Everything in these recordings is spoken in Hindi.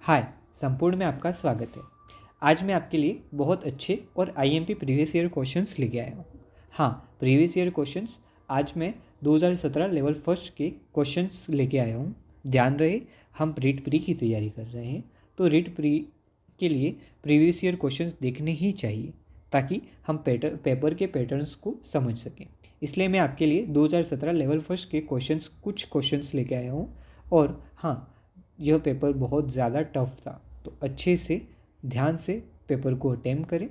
हाय, संपूर्ण में आपका स्वागत है। आज मैं आपके लिए बहुत अच्छे और आईएमपी प्रीवियस ईयर क्वेश्चंस लेके आया हूँ। हाँ, प्रीवियस ईयर क्वेश्चंस आज मैं 2017 लेवल फर्स्ट के क्वेश्चंस लेके आया हूँ। ध्यान रहे, हम रीट प्री की तैयारी कर रहे हैं, तो रीट प्री के लिए प्रीवियस ईयर क्वेश्चंस देखने ही चाहिए ताकि हम पेपर के पैटर्न्स को समझ सकें। इसलिए मैं आपके लिए 2017 लेवल फर्स्ट के कुछ क्वेश्चंस लेके आया हूँ। और हाँ, यह पेपर बहुत ज़्यादा टफ था, तो अच्छे से ध्यान से पेपर को अटेम्प्ट करें।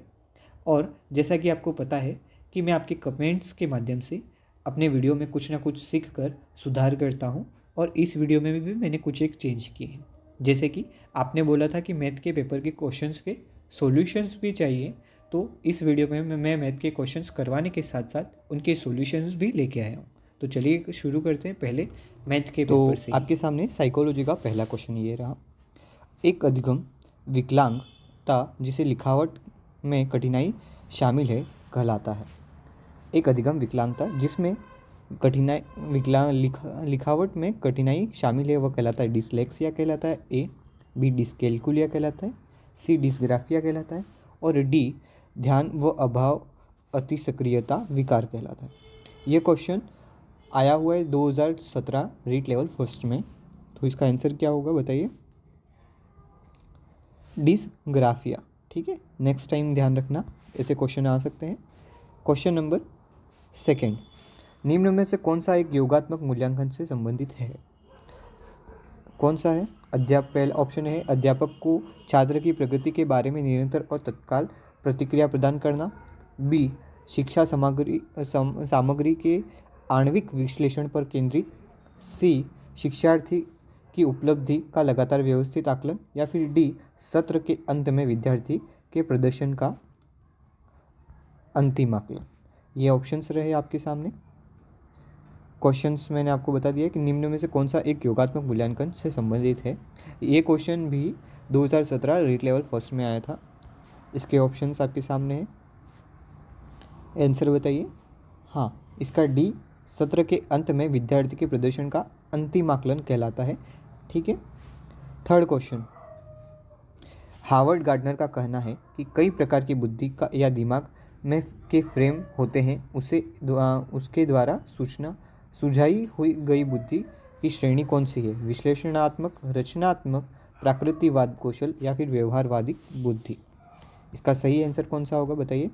और जैसा कि आपको पता है कि मैं आपके कमेंट्स के माध्यम से अपने वीडियो में कुछ ना कुछ सीख कर सुधार करता हूँ, और इस वीडियो में भी मैंने कुछ एक चेंज किए हैं। जैसे कि आपने बोला था कि मैथ के पेपर के क्वेश्चंस के सॉल्यूशंस भी चाहिए, तो इस वीडियो में मैं मैथ के क्वेश्चंस करवाने के साथ साथ उनके सॉल्यूशंस भी लेके आया हूँ। तो चलिए शुरू करते हैं पहले मैथ के पेपर से ही। आपके सामने साइकोलॉजी का पहला क्वेश्चन ये रहा। एक अधिगम विकलांगता जिसे लिखावट में कठिनाई शामिल है कहलाता है। एक अधिगम विकलांगता जिसमें लिखावट में कठिनाई शामिल है वह कहलाता है डिसलेक्सिया कहलाता है। ए, बी डिस्कैल्कुलिया कहलाता है, सी डिस्ग्राफिया कहलाता है, और डी ध्यान व अभाव अतिसक्रियता विकार कहलाता है। ये क्वेश्चन आया हुआ है 2017 रीट लेवल फर्स्ट में। तो इसका आंसर क्या होगा बताइए? डिसग्राफिया। ठीक है, नेक्स्ट टाइम ध्यान रखना, ऐसे क्वेश्चन आ सकते हैं। क्वेश्चन नंबर सेकंड, निम्न में से कौन सा एक योगात्मक मूल्यांकन से संबंधित है? कौन सा है? पहला ऑप्शन है अध्यापक को छात्र की प्रगति के बारे में निरंतर और तत्काल प्रतिक्रिया प्रदान करना। बी, शिक्षा सामग्री के आणविक विश्लेषण पर केंद्रित। सी, शिक्षार्थी की उपलब्धि का लगातार व्यवस्थित आकलन। या फिर डी, सत्र के अंत में विद्यार्थी के प्रदर्शन का अंतिम आकलन। ये ऑप्शंस रहे आपके सामने। क्वेश्चंस मैंने आपको बता दिया कि निम्न में से कौन सा एक योगात्मक मूल्यांकन से संबंधित है। ये क्वेश्चन भी 2017 रीट लेवल फर्स्ट में आया था। इसके ऑप्शंस आपके सामने हैं, आंसर बताइए। हाँ, इसका डी, सत्र के अंत में विद्यार्थी के प्रदर्शन का अंतिम आकलन कहलाता है। ठीक है। थर्ड क्वेश्चन, हार्वर्ड गार्डनर का कहना है कि कई प्रकार की बुद्धि का या दिमाग में के फ्रेम होते हैं, उसके द्वारा सुझाई हुई गई बुद्धि की श्रेणी कौन सी है? विश्लेषणात्मक, रचनात्मक, प्राकृतिकवाद कौशल या फिर व्यवहारवादी बुद्धि। इसका सही आंसर कौन सा होगा बताइए?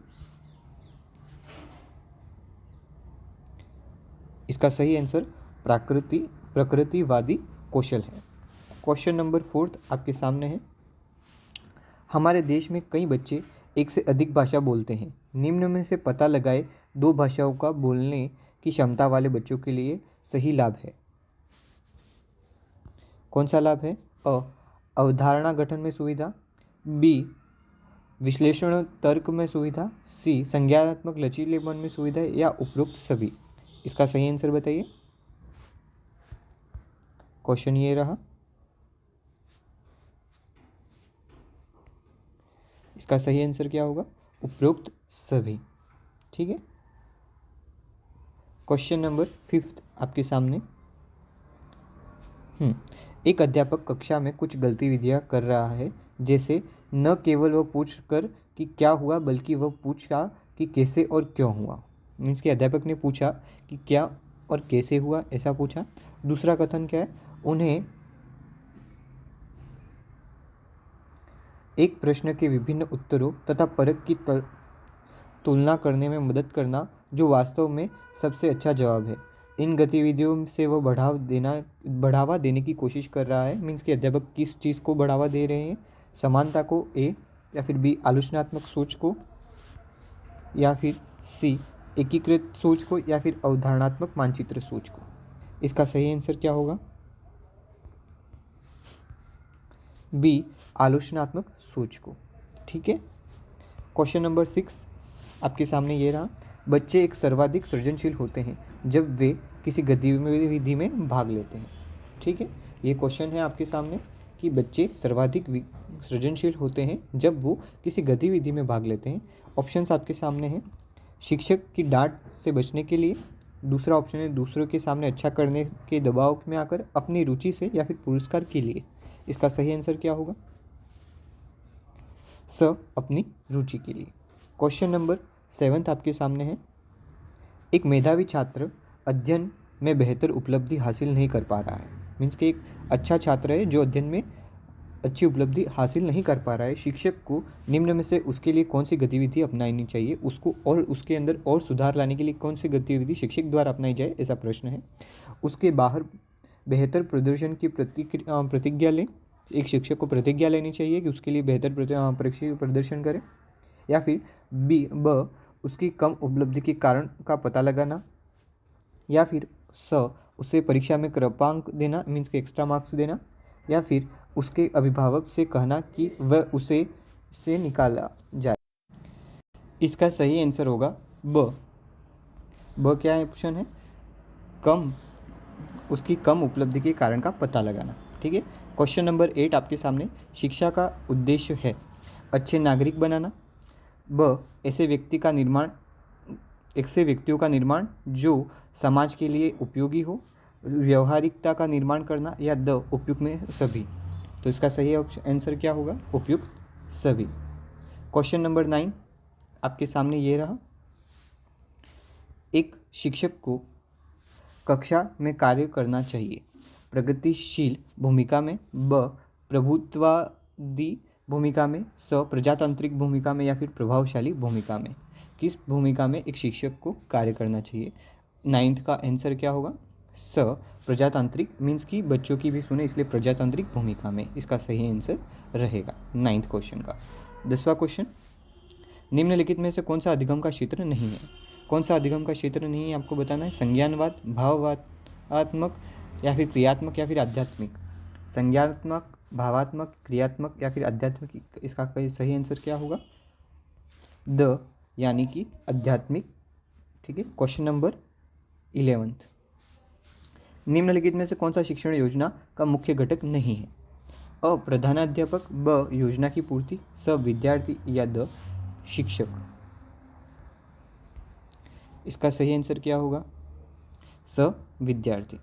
इसका सही आंसर प्रकृतिवादी कौशल है। क्वेश्चन नंबर फोर्थ आपके सामने है। हमारे देश में कई बच्चे एक से अधिक भाषा बोलते हैं। निम्न में से पता लगाए दो भाषाओं का बोलने की क्षमता वाले बच्चों के लिए सही लाभ है। कौन सा लाभ है? अ, अवधारणा गठन में सुविधा। बी, विश्लेषण तर्क में सुविधा। सी, संज्ञानात्मक लचीलेपन में सुविधा, या उपरोक्त सभी। इसका सही आंसर बताइए। क्वेश्चन ये रहा। इसका सही आंसर क्या होगा? उपरोक्त सभी। ठीक है। क्वेश्चन नंबर फिफ्थ आपके सामने। एक अध्यापक कक्षा में कुछ गतिविधियां कर रहा है, जैसे न केवल वह पूछ कर कि क्या हुआ बल्कि वह पूछा कि कैसे और क्यों हुआ। मीन्स कि अध्यापक ने पूछा कि क्या और कैसे हुआ, ऐसा पूछा। दूसरा कथन क्या है? उन्हें एक प्रश्न के विभिन्न उत्तरों तथा परख की तुलना करने में मदद करना जो वास्तव में सबसे अच्छा जवाब है। इन गतिविधियों से वह बढ़ावा देने की कोशिश कर रहा है। मीन्स कि अध्यापक किस चीज़ को बढ़ावा दे रहे हैं? समानता को, ए, या फिर बी, आलोचनात्मक सोच को, या फिर सी, एकीकृत सोच को, या फिर अवधारणात्मक मानचित्र सोच को। इसका सही आंसर क्या होगा? बी, आलोचनात्मक सोच को। ठीक है। क्वेश्चन नंबर 6 आपके सामने ये रहा। बच्चे एक सर्वाधिक सृजनशील होते हैं जब वे किसी गतिविधि में भाग लेते हैं। ठीक है, ये क्वेश्चन है आपके सामने कि बच्चे सर्वाधिक सृजनशील होते हैं जब वो किसी गतिविधि में भाग लेते हैं। ऑप्शंस आपके सामने हैं। शिक्षक की डांट से बचने के लिए। दूसरा ऑप्शन है दूसरों के सामने अच्छा करने के दबाव में आकर, अपनी रुचि से, या फिर पुरस्कार के लिए। इसका सही आंसर क्या होगा? स अपनी रुचि के लिए। क्वेश्चन नंबर 7 आपके सामने है। एक मेधावी छात्र अध्ययन में बेहतर उपलब्धि हासिल नहीं कर पा रहा है। मीन्स कि एक अच्छा छात्र है जो अध्ययन में अच्छी उपलब्धि हासिल नहीं कर पा रहा है। शिक्षक को निम्न में से उसके लिए कौन सी गतिविधि अपनानी चाहिए, उसको और उसके अंदर और सुधार लाने के लिए कौन सी गतिविधि शिक्षक द्वारा अपनाई जाए, ऐसा प्रश्न है। उसके बाहर बेहतर प्रदर्शन की प्रतिज्ञा लें। एक शिक्षक को प्रतिज्ञा लेनी चाहिए कि उसके लिए बेहतर प्रदर्शन करें। या फिर ब उसकी कम उपलब्धि के कारण का पता लगाना। या फिर स उसे परीक्षा में कृपांक देना, मीन्स के एक्स्ट्रा मार्क्स देना। या फिर उसके अभिभावक से कहना कि वह उसे से निकाला जाए। इसका सही आंसर होगा ब क्या ऑप्शन है? उसकी कम उपलब्धि के कारण का पता लगाना। ठीक है। क्वेश्चन नंबर 8 आपके सामने। शिक्षा का उद्देश्य है अच्छे नागरिक बनाना, ऐसे व्यक्तियों का निर्माण जो समाज के लिए उपयोगी हो, व्यवहारिकता का निर्माण करना, या उपयुक्त में सभी। तो इसका सही आंसर क्या होगा? उपयुक्त सभी। क्वेश्चन नंबर 9 आपके सामने ये रहा। एक शिक्षक को कक्षा में कार्य करना चाहिए प्रगतिशील भूमिका में, प्रभुत्ववादी भूमिका में, प्रजातांत्रिक भूमिका में, या फिर प्रभावशाली भूमिका में। किस भूमिका में एक शिक्षक को कार्य करना चाहिए? 9th का आंसर क्या होगा? प्रजातांत्रिक, मीन्स कि बच्चों की भी सुने, इसलिए प्रजातांत्रिक भूमिका में इसका सही आंसर रहेगा 9th क्वेश्चन का। 10वां क्वेश्चन। निम्नलिखित में से कौन सा अधिगम का क्षेत्र नहीं है? कौन सा अधिगम का क्षेत्र नहीं है आपको बताना है। संज्ञानवाद, भावात्मक, या फिर क्रियात्मक, या फिर आध्यात्मिक। संज्ञात्मक, भावात्मक, क्रियात्मक, या फिर आध्यात्मिक। इसका सही आंसर क्या होगा? यानी कि आध्यात्मिक। ठीक है। Question number 11। निम्नलिखित में से कौन सा शिक्षण योजना का मुख्य घटक नहीं है? अ प्रधानाध्यापक, ब योजना की पूर्ति, स विद्यार्थी, या द शिक्षक। इसका सही आंसर क्या होगा? स विद्यार्थी।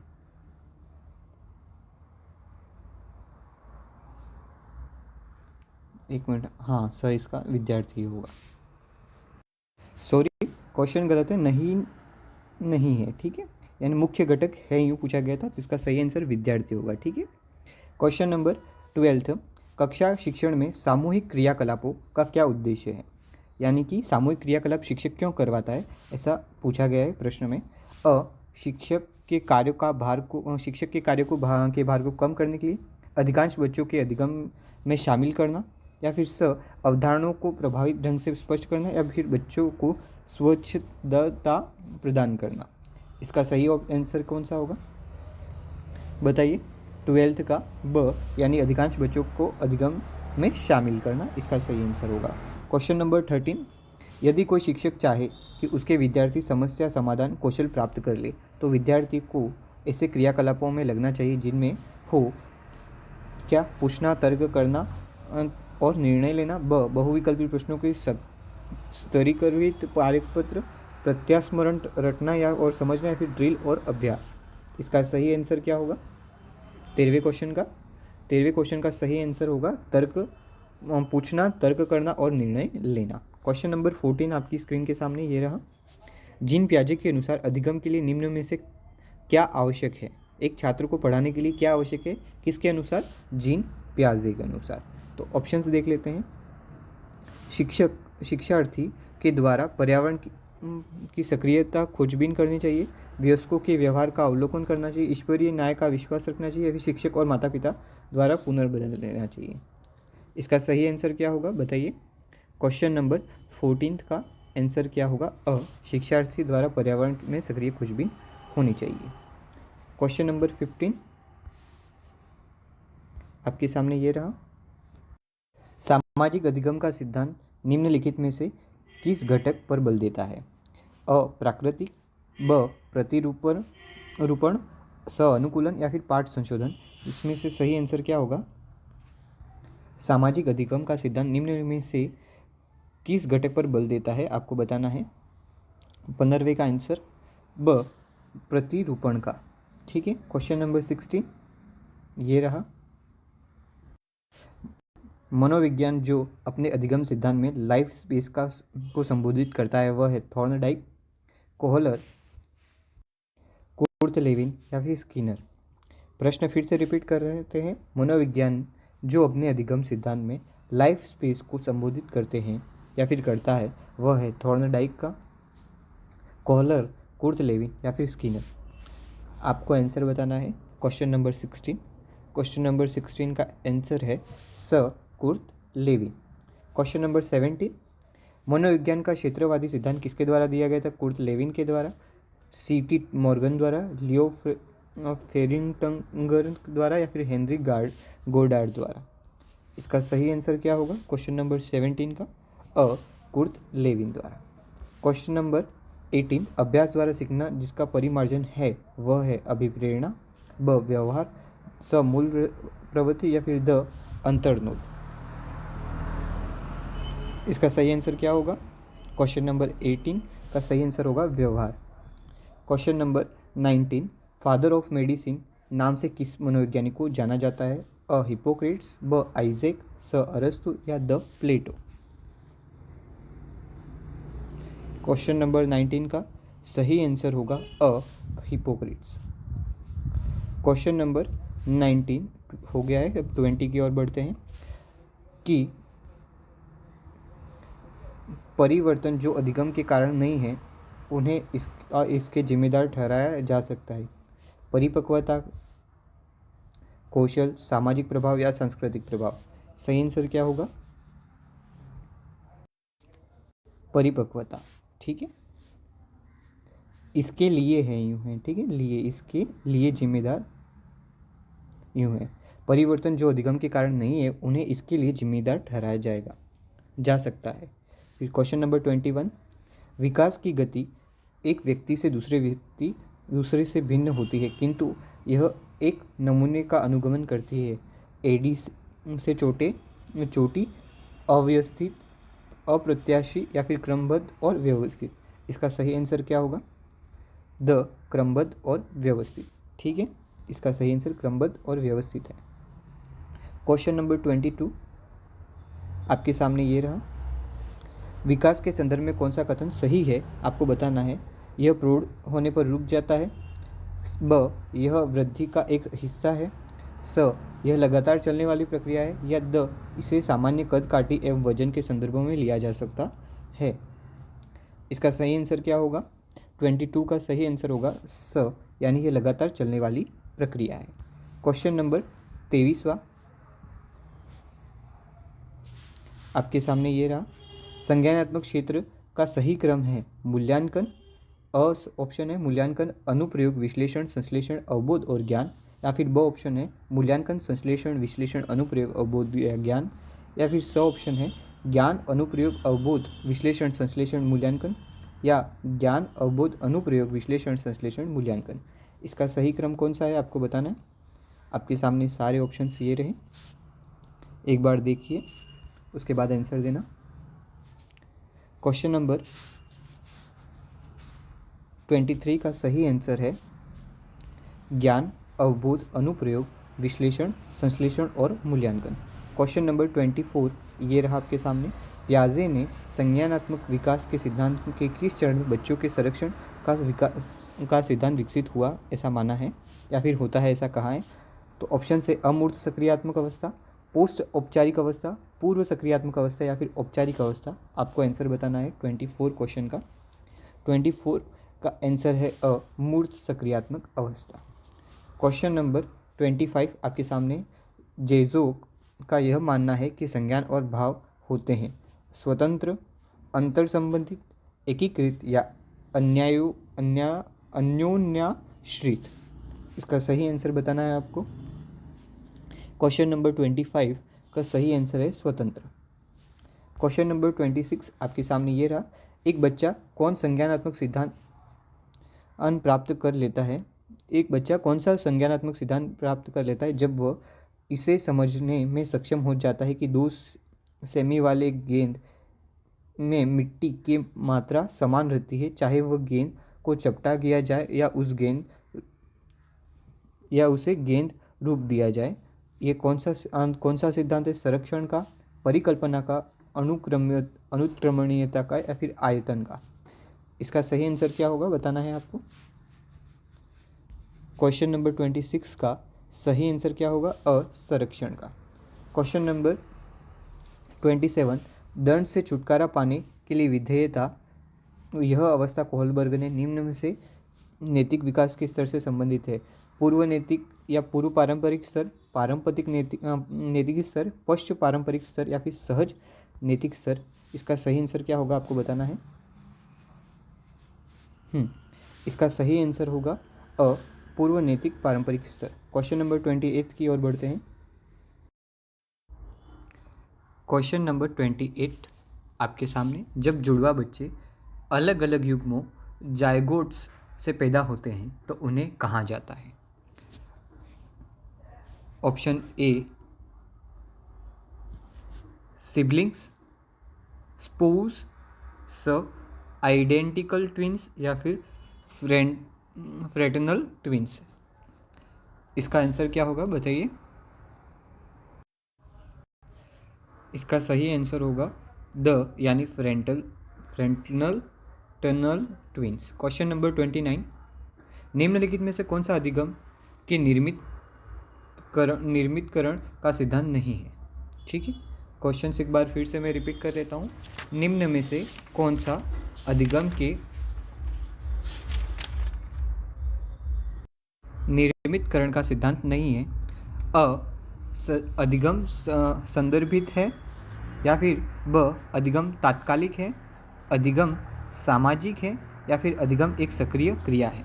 एक मिनट, हाँ स इसका विद्यार्थी होगा। सॉरी, क्वेश्चन गलत है, नहीं है। ठीक है, यानी मुख्य घटक है यूँ पूछा गया था, तो इसका सही आंसर विद्यार्थी होगा। ठीक है। Question number 12। कक्षा शिक्षण में सामूहिक क्रियाकलापों का क्या उद्देश्य है? यानी कि सामूहिक क्रियाकलाप शिक्षक क्यों करवाता है, ऐसा पूछा गया है प्रश्न में। शिक्षक के कार्यों के भार को कम करने के लिए, अधिकांश बच्चों के अधिगम में शामिल करना, या फिर अवधारणाओं को प्रभावित ढंग से स्पष्ट करना, या फिर बच्चों को स्वच्छता प्रदान करना। इसका सही आंसर कौन सा होगा बताइए? 12th का ब, यानी अधिकांश बच्चों को अधिगम में शामिल करना, इसका सही आंसर होगा। Question number 13। यदि कोई शिक्षक चाहे कि उसके विद्यार्थी समस्या समाधान कौशल प्राप्त कर ले, तो विद्यार्थी को ऐसे क्रियाकलापों में लगना चाहिए जिनमें हो क्या? पूछना, तर्क करना और निर्णय लेना, बहुविकल्पी प्रश्नों के स्तरीकृत कार्यपत्र, प्रत्यास्मरण रटना या और समझना, या फिर ड्रिल और अभ्यास। इसका सही आंसर क्या होगा 13वें क्वेश्चन का सही आंसर होगा पूछना, तर्क करना और निर्णय लेना। क्वेश्चन नंबर 14 आपकी स्क्रीन के सामने ये रहा। जीन पियाजे के अनुसार अधिगम के लिए निम्न में से क्या आवश्यक है? एक छात्र को पढ़ाने के लिए क्या आवश्यक है? किसके अनुसार? जीन पियाजे के अनुसार। तो ऑप्शंस देख लेते हैं। शिक्षार्थी के द्वारा पर्यावरण की सक्रियता खोजबीन करनी चाहिए, वयस्कों के व्यवहार का अवलोकन करना चाहिए, ईश्वरीय न्याय का विश्वास रखना चाहिए, या फिर शिक्षक और माता पिता द्वारा पुनर्बदल लेना चाहिए। इसका सही आंसर क्या होगा बताइए? क्वेश्चन नंबर 14 का आंसर क्या होगा? शिक्षार्थी द्वारा पर्यावरण में सक्रिय खोजबीन होनी चाहिए। क्वेश्चन नंबर 15 आपके सामने ये रहा। सामाजिक अधिगम का सिद्धांत निम्नलिखित में से किस घटक पर बल देता है? अ प्राकृतिक, ब प्रतिरूपण, स अनुकूलन, या फिर पाठ संशोधन। इसमें से सही आंसर क्या होगा? सामाजिक अधिगम का सिद्धांत निम्न में से किस घटक पर बल देता है, आपको बताना है। 15वें का आंसर ब प्रतिरूपण का। ठीक है। क्वेश्चन नंबर 16 ये रहा। मनोविज्ञान जो अपने अधिगम सिद्धांत में लाइफ स्पेस को संबोधित करता है वह है थॉर्नडाइक, कोहलर, कुर्तलेविन या फिर स्किनर। प्रश्न फिर से रिपीट कर रहे हैं। मनोविज्ञान जो अपने अधिगम सिद्धांत में लाइफ स्पेस को संबोधित करते हैं या फिर करता है वह है थॉर्नडाइक का, कोहलर, कुर्तलेविन या फिर स्किनर। आपको आंसर बताना है क्वेश्चन नंबर 16। क्वेश्चन नंबर 16 का आंसर है कुर्तलेविन। क्वेश्चन नंबर 17, मनोविज्ञान का क्षेत्रवादी सिद्धांत किसके द्वारा दिया गया था? कुर्तलेविन के द्वारा, C.T. मॉर्गन द्वारा, लियो फेरिंगटंगर द्वारा या फिर हेनरी गोडार्ड द्वारा। इसका सही आंसर क्या होगा क्वेश्चन नंबर 17 का? कुर्तलेविन द्वारा। क्वेश्चन नंबर 18, अभ्यास द्वारा सीखना जिसका परिमार्जन है वह है अभिप्रेरणा, ब व्यवहार, स मूल प्रवृत्ति या फिर द अंतर्नोद। इसका सही आंसर क्या होगा? क्वेश्चन नंबर 18 का सही आंसर होगा व्यवहार। Question number 19, father of medicine नाम से किस मनोवैज्ञानिक को जाना जाता है? अ हिपोक्रेट्स, ब आइजैक, स अरस्तु या द प्लेटो। क्वेश्चन नंबर 19 का सही आंसर होगा अ हिपोक्रेट्स। क्वेश्चन नंबर 19 हो गया है, अब 20 की ओर बढ़ते हैं कि परिवर्तन जो अधिगम के कारण नहीं है उन्हें इसके जिम्मेदार ठहराया जा सकता है। परिपक्वता, कौशल, सामाजिक प्रभाव या सांस्कृतिक प्रभाव। सही आंसर क्या होगा? परिपक्वता। ठीक है, इसके लिए है यूं है, ठीक है, लिए इसके लिए जिम्मेदार यूं है। परिवर्तन जो अधिगम के कारण नहीं है उन्हें इसके लिए जिम्मेदार ठहराया जा सकता है। फिर क्वेश्चन नंबर 21, विकास की गति एक व्यक्ति से दूसरे से भिन्न होती है किंतु यह एक नमूने का अनुगमन करती है। एडी से चोटी, अव्यवस्थित, अप्रत्याशी या फिर क्रमबद्ध और व्यवस्थित। इसका सही आंसर क्या होगा? द क्रमबद्ध और व्यवस्थित। ठीक है, इसका सही आंसर क्रमबद्ध और व्यवस्थित है। क्वेश्चन नंबर 22 आपके सामने ये रहा। विकास के संदर्भ में कौन सा कथन सही है आपको बताना है। यह प्रौढ़ होने पर रुक जाता है, ब यह वृद्धि का एक हिस्सा है, स यह लगातार चलने वाली प्रक्रिया है या द इसे सामान्य कद काठी एवं वजन के संदर्भों में लिया जा सकता है। इसका सही आंसर क्या होगा? 22 का सही आंसर होगा स, यानी यह लगातार चलने वाली प्रक्रिया है। क्वेश्चन नंबर 23वां आपके सामने ये रहा। संज्ञानात्मक क्षेत्र का सही क्रम है मूल्यांकन, ऑप्शन है मूल्यांकन, अनुप्रयोग, विश्लेषण, संश्लेषण, अवबोध और ज्ञान, या फिर ब ऑप्शन है मूल्यांकन, संश्लेषण, विश्लेषण, अनुप्रयोग, अवबोध या ज्ञान, या फिर स ऑप्शन है ज्ञान, अनुप्रयोग, अवबोध, विश्लेषण, संश्लेषण, मूल्यांकन, या ज्ञान, अवबोध, अनुप्रयोग, विश्लेषण, संश्लेषण, मूल्यांकन। इसका सही क्रम कौन सा है आपको बताना है। आपके सामने सारे ऑप्शंस ये रहे, एक बार देखिए उसके बाद आंसर देना। क्वेश्चन नंबर 23 का सही आंसर है ज्ञान, अवबोध, अनुप्रयोग, विश्लेषण, संश्लेषण और मूल्यांकन। क्वेश्चन नंबर 24 ये रहा आपके सामने। पियाजे ने संज्ञानात्मक विकास के सिद्धांत के किस चरण में बच्चों के संरक्षण का सिद्धांत विकसित हुआ ऐसा माना है या फिर होता है ऐसा कहा है? तो ऑप्शन से अमूर्त सक्रियात्मक अवस्था, पोस्ट औपचारिक अवस्था, पूर्व सक्रियात्मक अवस्था या फिर औपचारिक अवस्था। आपको आंसर बताना है 24 क्वेश्चन का। 24 का आंसर है अमूर्त सक्रियात्मक अवस्था। क्वेश्चन नंबर 25 आपके सामने। जेजोक का यह मानना है कि संज्ञान और भाव होते हैं स्वतंत्र, अंतर संबंधित, एकीकृत या अन्योन्याश्रित। इसका सही आंसर बताना है आपको। क्वेश्चन नंबर 25 का सही आंसर है स्वतंत्र। क्वेश्चन नंबर 26 आपके सामने ये रहा। एक बच्चा कौन संज्ञानात्मक सिद्धांत प्राप्त कर लेता है? एक बच्चा कौन सा संज्ञानात्मक सिद्धांत प्राप्त कर लेता है जब वह इसे समझने में सक्षम हो जाता है कि 2 सेमी वाले गेंद में मिट्टी की मात्रा समान रहती है, चाहे वह गेंद को चपटा किया जाए या उसे गेंद रूप दिया जाए। ये कौन सा सिद्धांत है? संरक्षण का, परिकल्पना का, अनुक्रमणीयता का या फिर आयतन का? इसका सही आंसर क्या होगा बताना है आपको। क्वेश्चन नंबर 26 का सही आंसर क्या होगा? असंरक्षण का। क्वेश्चन नंबर 27, दंड से छुटकारा पाने के लिए विधेयता, यह अवस्था कोहलबर्ग ने निम्न में से नैतिक विकास के स्तर से संबंधित है? पूर्व नैतिक या पूर्व पारंपरिक स्तर, पारंपरिक नैतिक स्तर, पश्च पारंपरिक स्तर या फिर सहज नैतिक स्तर? इसका सही आंसर क्या होगा आपको बताना है। इसका सही आंसर होगा पूर्व नैतिक पारंपरिक स्तर। क्वेश्चन नंबर 28 की ओर बढ़ते हैं। क्वेश्चन नंबर 28 आपके सामने, जब जुड़वा बच्चे अलग अलग युग्मों जायगोट्स से पैदा होते हैं तो उन्हें कहा जाता है? Option A siblings, spouse, identical twins या फिर फ्रेटर्नल ट्विंस? इसका आंसर क्या होगा बताइए। इसका सही आंसर होगा द यानी फ्रेटर्नल टर्नल ट्विंस। क्वेश्चन नंबर 29, निम्नलिखित में से कौन सा अधिगम के निर्मितकरण का सिद्धांत नहीं है? ठीक है, क्वेश्चन एक बार फिर से मैं रिपीट कर देता हूँ। निम्न में से कौन सा अधिगम के निर्मितकरण का सिद्धांत नहीं है? अधिगम संदर्भित है, या फिर ब अधिगम तात्कालिक है, अधिगम सामाजिक है, या फिर अधिगम एक सक्रिय क्रिया है?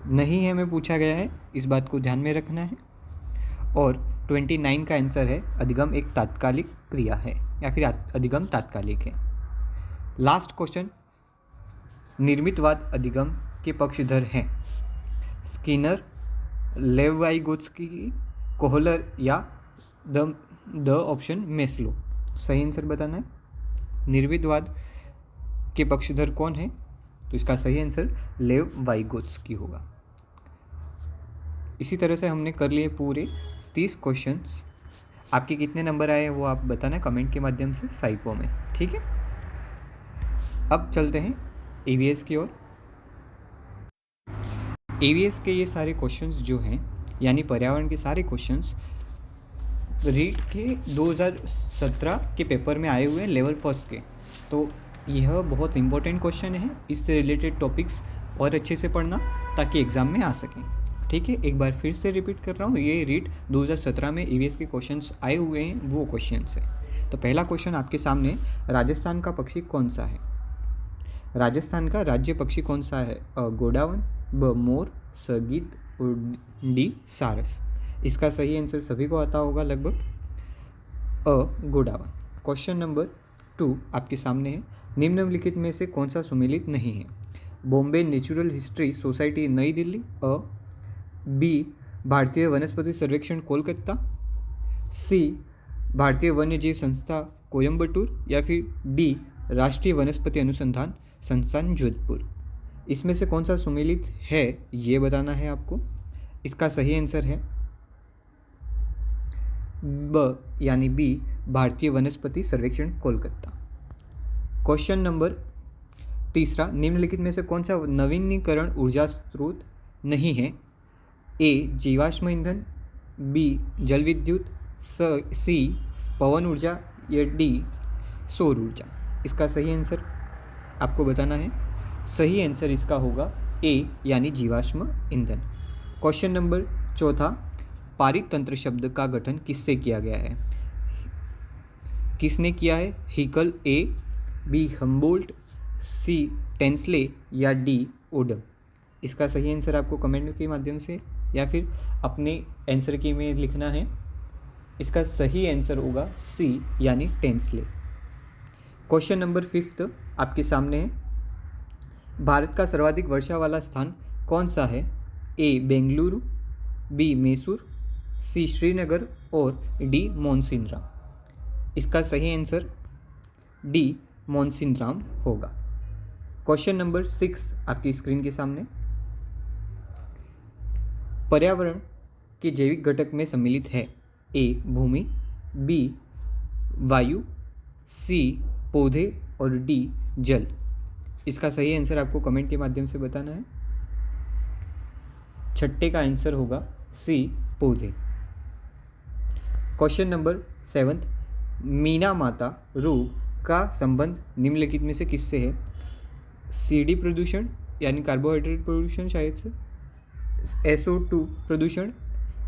नहीं है में पूछा गया है, इस बात को ध्यान में रखना है। और 29 का आंसर है अधिगम एक तात्कालिक क्रिया है या फिर अधिगम तात्कालिक है। लास्ट क्वेश्चन, निर्मितवाद अधिगम के पक्षधर हैं स्किनर, लेवाइगोत्स्की, कोहलर या द ऑप्शन मेस्लो? सही आंसर बताना है। निर्मितवाद के पक्षधर कौन है? तो इसका सही आंसर लेवाइगोत्स्की होगा। इसी तरह से हमने कर लिए पूरे 30 क्वेश्चंस। आपके कितने नंबर आए वो आप बताना कमेंट के माध्यम से साइको में, ठीक है। अब चलते हैं ईवीएस की ओर। ईवीएस के ये सारे क्वेश्चंस जो हैं, यानी पर्यावरण के सारे क्वेश्चंस रीट के 2017 के पेपर में आए हुए हैं लेवल फर्स्ट के। तो यह बहुत इंपॉर्टेंट क्वेश्चन है, इससे रिलेटेड टॉपिक्स और अच्छे से पढ़ना ताकि एग्ज़ाम में आ सकें, ठीक है। एक बार फिर से रिपीट कर रहा हूँ, ये रीट 2017 में ईवीएस के क्वेश्चंस आए हुए हैं, वो क्वेश्चंस है। तो पहला क्वेश्चन आपके सामने, राजस्थान का पक्षी कौन सा है? राजस्थान का राज्य पक्षी कौन सा है? गोडावन, ब मोर, स गिद्ध, डी सारस? इसका सही आंसर सभी को आता होगा लगभग, गोडावन। क्वेश्चन नंबर 2 आपके सामने है, निम्नलिखित में से कौन सा सुमेलित नहीं है? बॉम्बे नेचुरल हिस्ट्री सोसाइटी नई दिल्ली, बी भारतीय वनस्पति सर्वेक्षण कोलकाता, सी भारतीय वन्यजीव संस्था कोयम्बटूर, या फिर डी राष्ट्रीय वनस्पति अनुसंधान संस्थान जोधपुर? इसमें से कौन सा सुमेलित है ये बताना है आपको। इसका सही आंसर है ब यानी बी भारतीय वनस्पति सर्वेक्षण कोलकाता। क्वेश्चन नंबर 3, निम्नलिखित में से कौन सा नवीनीकरण ऊर्जा स्रोत नहीं है? ए जीवाश्म ईंधन, बी जल विद्युत, सी पवन ऊर्जा, या डी सौर ऊर्जा? इसका सही आंसर आपको बताना है। सही आंसर इसका होगा ए यानी जीवाश्म ईंधन। क्वेश्चन नंबर 4, पारितंत्र शब्द का गठन किससे किया गया है? किसने किया है? हिकल, ए, बी हम्बोल्ट, सी टेंसले, या डी ओडम? इसका सही आंसर आपको कमेंट के माध्यम से या फिर अपने आंसर की में लिखना है। इसका सही आंसर होगा सी यानी टेंसले। क्वेश्चन नंबर 5 आपके सामने है, भारत का सर्वाधिक वर्षा वाला स्थान कौन सा है? ए बेंगलुरु, बी मैसूर, सी श्रीनगर, और डी मोनसिनराम? इसका सही आंसर डी मोनसिनराम होगा। क्वेश्चन नंबर 6 आपकी स्क्रीन के सामने, पर्यावरण के जैविक घटक में सम्मिलित है? ए भूमि, बी वायु, सी पौधे और डी जल। इसका सही आंसर आपको कमेंट के माध्यम से बताना है। छठे का आंसर होगा सी पौधे। क्वेश्चन नंबर 7, मीना माता रोग का संबंध निम्नलिखित में से किससे है? सीडी प्रदूषण यानी कार्बोहाइड्रेट प्रदूषण, शायद से SO2 प्रदूषण,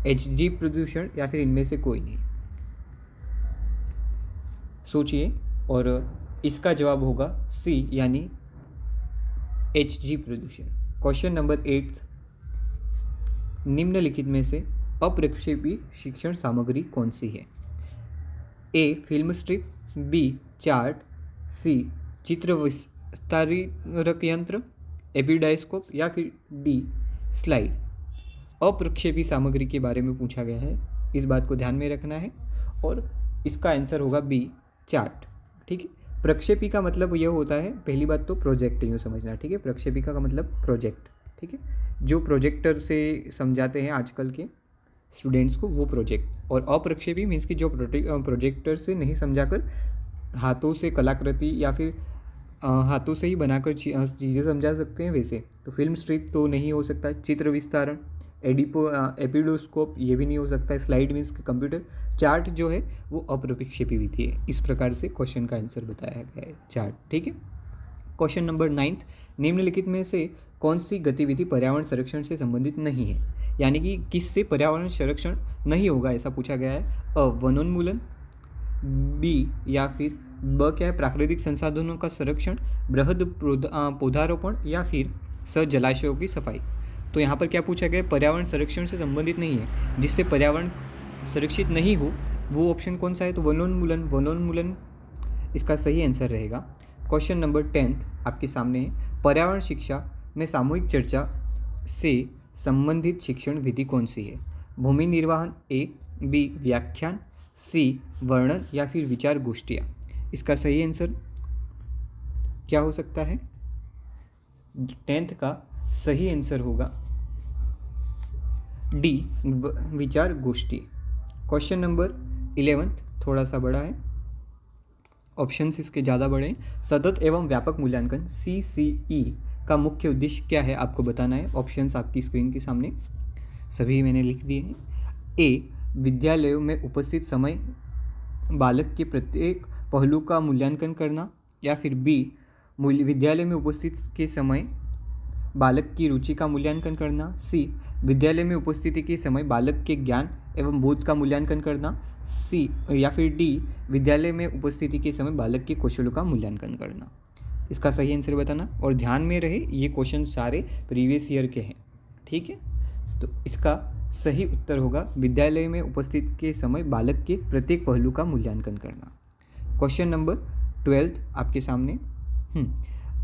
HG प्रदूषण, या फिर इनमें से कोई नहीं। सोचिए, और इसका जवाब होगा सी यानी HG प्रदूषण। क्वेश्चन नंबर 8, निम्नलिखित में से अप्रक्षेपी शिक्षण सामग्री कौन सी है? ए फिल्म स्ट्रिप, बी चार्ट, सी चित्र विस्तारक यंत्र एपिडाइस्कोप, या फिर डी स्लाइड। अप्रक्षेपी सामग्री के बारे में पूछा गया है, इस बात को ध्यान में रखना है, और इसका आंसर होगा बी चार्ट। ठीक है, प्रक्षेपी का मतलब यह होता है, पहली बात तो प्रोजेक्ट यूँ समझना। ठीक है, प्रक्षेपिका का मतलब प्रोजेक्ट। ठीक है, जो प्रोजेक्टर से समझाते हैं आजकल के स्टूडेंट्स को, वो प्रोजेक्ट। और अप्रक्षेपी मीन्स कि जो प्रोजेक्टर से नहीं समझाकर हाथों से कलाकृति या फिर हाथों से ही बनाकर चीज़ें समझा सकते हैं, वैसे। तो फिल्म स्ट्रिप तो नहीं हो सकता, चित्र विस्तारण, एपिडोस्कोप ये भी नहीं हो सकता है, स्लाइड मीन्स कंप्यूटर, चार्ट जो है वो अप्रक्षेपी विधि है। इस प्रकार से क्वेश्चन का आंसर बताया गया है, चार्ट। ठीक है, क्वेश्चन नंबर 9, निम्नलिखित में से कौन सी गतिविधि पर्यावरण संरक्षण से संबंधित नहीं है? यानी कि किससे पर्यावरण संरक्षण नहीं होगा, ऐसा पूछा गया है। अ वनोन्मूलन, बी या फिर ब क्या है, प्राकृतिक संसाधनों का संरक्षण, बृहद पौधारोपण, या फिर स जलाशयों की सफाई। तो यहाँ पर क्या पूछा गया है? पर्यावरण संरक्षण से संबंधित नहीं है, जिससे पर्यावरण सुरक्षित नहीं हो वो ऑप्शन कौन सा है? तो वनोन्मूलन। वनोन्मूलन इसका सही आंसर रहेगा। क्वेश्चन नंबर 10 आपके सामने है, पर्यावरण शिक्षा में सामूहिक चर्चा से संबंधित शिक्षण विधि कौन सी है? भूमि निर्वहन, ए, बी व्याख्यान, सी वर्णन, या फिर विचार गोष्ठियाँ। इसका सही आंसर क्या हो सकता है? 10th का सही आंसर होगा डी विचार गोष्ठी। क्वेश्चन नंबर 11 थोड़ा सा बड़ा है, ऑप्शंस इसके ज़्यादा बड़े हैं। सतत एवं व्यापक मूल्यांकन CCE का मुख्य उद्देश्य क्या है, आपको बताना है। ऑप्शंस आपकी स्क्रीन के सामने सभी मैंने लिख दिए हैं। ए विद्यालयों में उपस्थित समय बालक के प्रत्येक पहलू का मूल्यांकन करना, या फिर बी विद्यालय में उपस्थित के समय बालक की रुचि का मूल्यांकन करना, सी विद्यालय में उपस्थिति के समय बालक के ज्ञान एवं बोध का मूल्यांकन करना, सी या फिर डी विद्यालय में उपस्थिति के समय बालक के कौशलों का मूल्यांकन करना। इसका सही आंसर बताना, और ध्यान में रहे ये क्वेश्चन सारे प्रीवियस ईयर के हैं। ठीक है, तो इसका सही उत्तर होगा विद्यालय में उपस्थित के समय बालक के प्रत्येक पहलू का मूल्यांकन करना। क्वेश्चन नंबर 12 आपके सामने,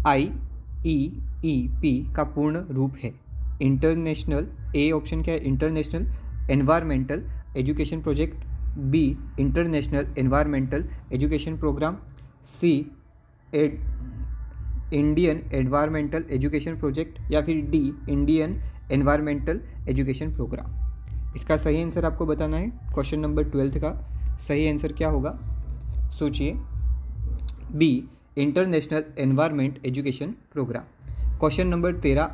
IEEP का पूर्ण रूप है? इंटरनेशनल, ए ऑप्शन क्या है, international environmental education project, B international environmental education programme, C Indian environmental education project, या फिर D Indian environmental education programme. इसका सही आंसर आपको बताना है। क्वेश्चन नंबर 12 का सही आंसर क्या होगा? सोचिए, B international environment education programme. Question number 13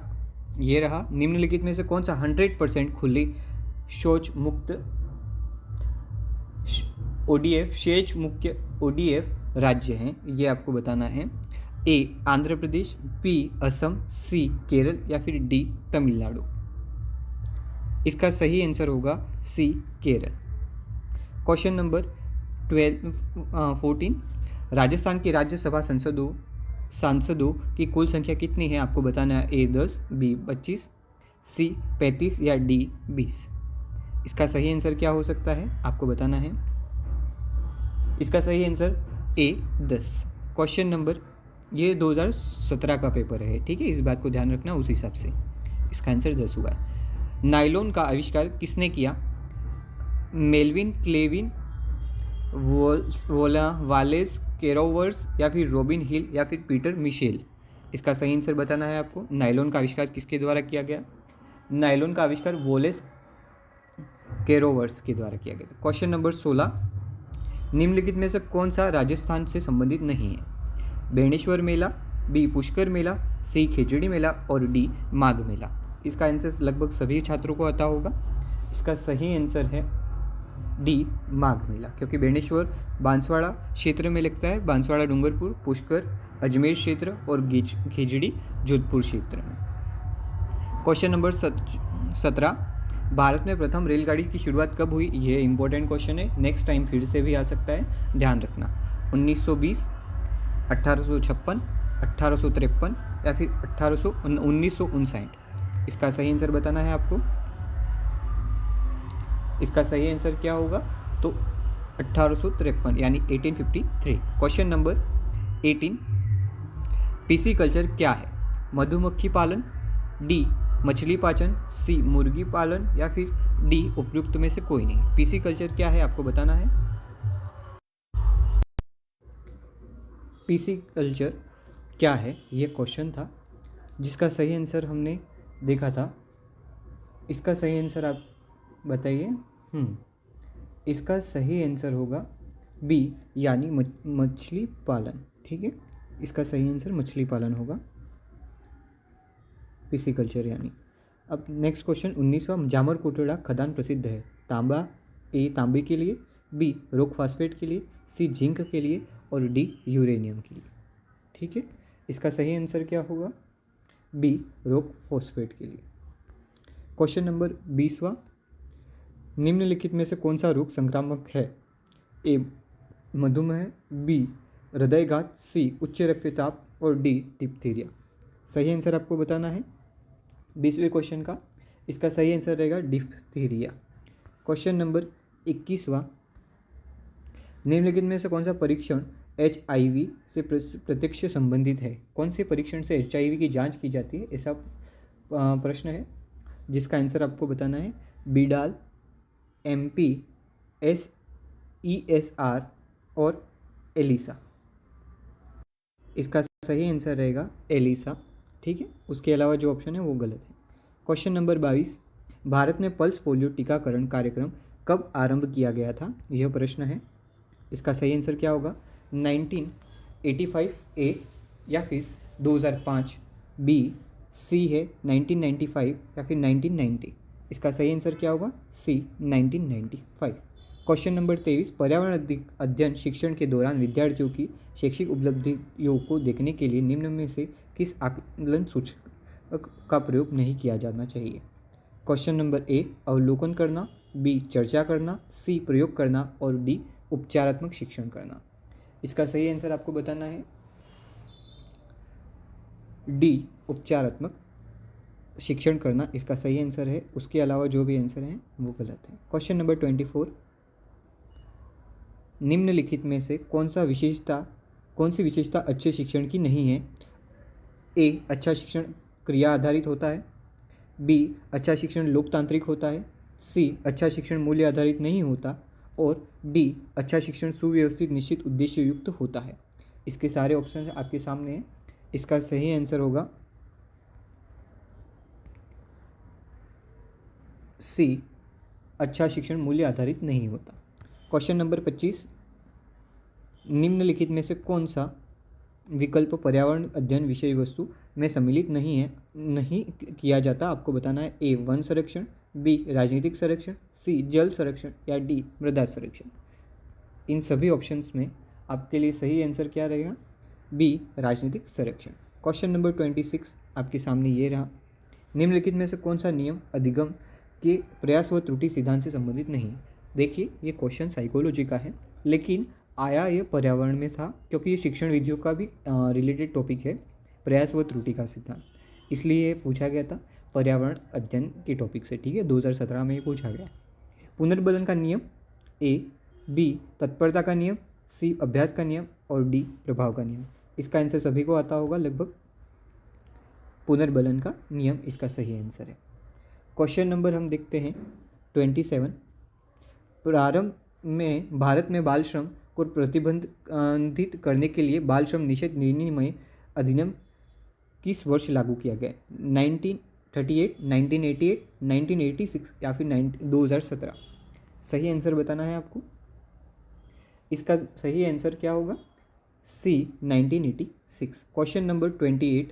ये रहा, निम्नलिखित में से कौन सा 100% खुली शौच मुक्त ODF शेष मुख्य ODF राज्य हैं, ये आपको बताना है। ए आंध्र प्रदेश, बी असम, सी केरल, या फिर डी तमिलनाडु। इसका सही आंसर होगा सी केरल। क्वेश्चन नंबर 14 राजस्थान की राज्यसभा सांसदों की कुल संख्या कितनी है, आपको बताना है। ए 10, बी 25, सी 35, या डी 20। इसका सही आंसर क्या हो सकता है, आपको बताना है। इसका सही आंसर ए 10। क्वेश्चन नंबर, ये 2017 का पेपर है, ठीक है, इस बात को ध्यान रखना, उस हिसाब से इसका आंसर 10 हुआ है। नायलॉन का आविष्कार किसने किया? मेल्विन क्लेविन, वालेस केरोवर्स, या फिर रॉबिन हिल, या फिर पीटर मिशेल। इसका सही आंसर बताना है आपको। नायलॉन का आविष्कार किसके द्वारा किया गया? नायलॉन का आविष्कार वॉलेस केरोवर्स के द्वारा किया गया था। क्वेश्चन नंबर 16, निम्नलिखित में से कौन सा राजस्थान से संबंधित नहीं है? बेणेश्वर मेला, बी पुष्कर मेला, सी खेजड़ी मेला और डी माघ मेला। इसका आंसर लगभग सभी छात्रों को आता होगा। इसका सही आंसर है डी माघ मेला, क्योंकि बेणेश्वर बांसवाड़ा क्षेत्र में लगता है, बांसवाड़ा डूंगरपुर, पुष्कर अजमेर क्षेत्र और खेजड़ी जोधपुर क्षेत्र में। क्वेश्चन नंबर 17, भारत में प्रथम रेलगाड़ी की शुरुआत कब हुई? ये इंपॉर्टेंट क्वेश्चन है, नेक्स्ट टाइम फिर से भी आ सकता है, ध्यान रखना। 1920, 1856, 1853 या फिर 1959। इसका सही आंसर बताना है आपको। इसका सही आंसर क्या होगा? तो 1853 यानी 1853। क्वेश्चन नंबर 18, पीसी कल्चर क्या है? मधुमक्खी पालन, डी मछली पालन, सी मुर्गी पालन या फिर डी उपयुक्त में से कोई नहीं। पीसी कल्चर क्या है आपको बताना है। पीसी कल्चर क्या है ये क्वेश्चन था, जिसका सही आंसर हमने देखा था। इसका सही आंसर आप बताइए। इसका सही आंसर होगा बी यानी मछली पालन। ठीक है, इसका सही आंसर मछली पालन होगा, पीसी कल्चर यानी। अब नेक्स्ट क्वेश्चन 19वां, जामर कोटड़ा खदान प्रसिद्ध है? तांबा, ए तांबे के लिए, बी रॉक फास्फेट के लिए, सी जिंक के लिए और डी यूरेनियम के लिए। ठीक है, इसका सही आंसर क्या होगा? बी रॉक फॉस्फेट के लिए। क्वेश्चन नंबर 20वां, निम्नलिखित में से कौन सा रोग संक्रामक है? ए मधुमेह, बी हृदयघात, सी उच्च रक्तचाप और डी डिप्थीरिया। सही आंसर आपको बताना है 20वें क्वेश्चन का। इसका सही आंसर रहेगा डिप्थीरिया। क्वेश्चन नंबर 21वां, निम्नलिखित में से कौन सा परीक्षण HIV से प्रत्यक्ष संबंधित है? कौन से परीक्षण से HIV की जांच की जाती है, ऐसा प्रश्न है, जिसका आंसर आपको बताना है। बीडाल, MP, SESR और एलिसा। इसका सही आंसर रहेगा एलिसा। ठीक है, उसके अलावा जो ऑप्शन है वो गलत है। क्वेश्चन नंबर 22, भारत में पल्स पोलियो टीकाकरण कार्यक्रम कब आरंभ किया गया था? यह प्रश्न है। इसका सही आंसर क्या होगा? 1985 ए या फिर 2005, बी सी है 1995 या फिर 1990। इसका सही आंसर क्या होगा? सी 1995। क्वेश्चन नंबर 23, पर्यावरण अध्ययन शिक्षण के दौरान विद्यार्थियों की शैक्षिक उपलब्धियों को देखने के लिए निम्न में से किस आकलन सूचक का प्रयोग नहीं किया जाना चाहिए? क्वेश्चन नंबर ए अवलोकन करना, बी चर्चा करना, सी प्रयोग करना और डी उपचारात्मक शिक्षण करना। इसका सही आंसर आपको बताना है डी उपचारात्मक शिक्षण करना। इसका सही आंसर है, उसके अलावा जो भी आंसर हैं वो गलत है। क्वेश्चन नंबर 24, निम्नलिखित में से कौन सी विशेषता अच्छे शिक्षण की नहीं है? ए अच्छा शिक्षण क्रिया आधारित होता है, बी अच्छा शिक्षण लोकतांत्रिक होता है, सी अच्छा शिक्षण मूल्य आधारित नहीं होता और डी अच्छा शिक्षण सुव्यवस्थित निश्चित उद्देश्य युक्त होता है। इसके सारे ऑप्शन आपके सामने हैं। इसका सही आंसर होगा सी अच्छा शिक्षण मूल्य आधारित नहीं होता। क्वेश्चन नंबर 25, निम्नलिखित में से कौन सा विकल्प पर्यावरण अध्ययन विषय वस्तु में सम्मिलित नहीं किया जाता? आपको बताना है। ए वन संरक्षण, बी राजनीतिक संरक्षण, सी जल संरक्षण या डी मृदा संरक्षण। इन सभी ऑप्शंस में आपके लिए सही आंसर क्या रहेगा? बी राजनीतिक संरक्षण। क्वेश्चन नंबर 26 आपके सामने ये रहा, निम्नलिखित में से कौन सा नियम अधिगम के प्रयास व त्रुटि सिद्धांत से संबंधित नहीं है? देखिए, ये क्वेश्चन साइकोलॉजी का है, लेकिन आया ये पर्यावरण में था, क्योंकि ये शिक्षण विधियों का भी रिलेटेड टॉपिक है, प्रयास व त्रुटि का सिद्धांत, इसलिए पूछा गया था पर्यावरण अध्ययन के टॉपिक से। ठीक है, 2017 में ये पूछा गया। पुनर्बलन का नियम, ए बी तत्परता का नियम, सी अभ्यास का नियम और डी प्रभाव का नियम। इसका आंसर सभी को आता होगा लगभग। पुनर्बलन का नियम इसका सही आंसर है। क्वेश्चन नंबर हम देखते हैं 27, प्रारंभ में भारत में बाल श्रम को प्रतिबंधित करने के लिए बाल श्रम निषेध नियमन अधिनियम किस वर्ष लागू किया गया? 1938, 1988, 1986 या फिर 2017। सही आंसर बताना है आपको। इसका सही आंसर क्या होगा? सी 1986। क्वेश्चन नंबर 28,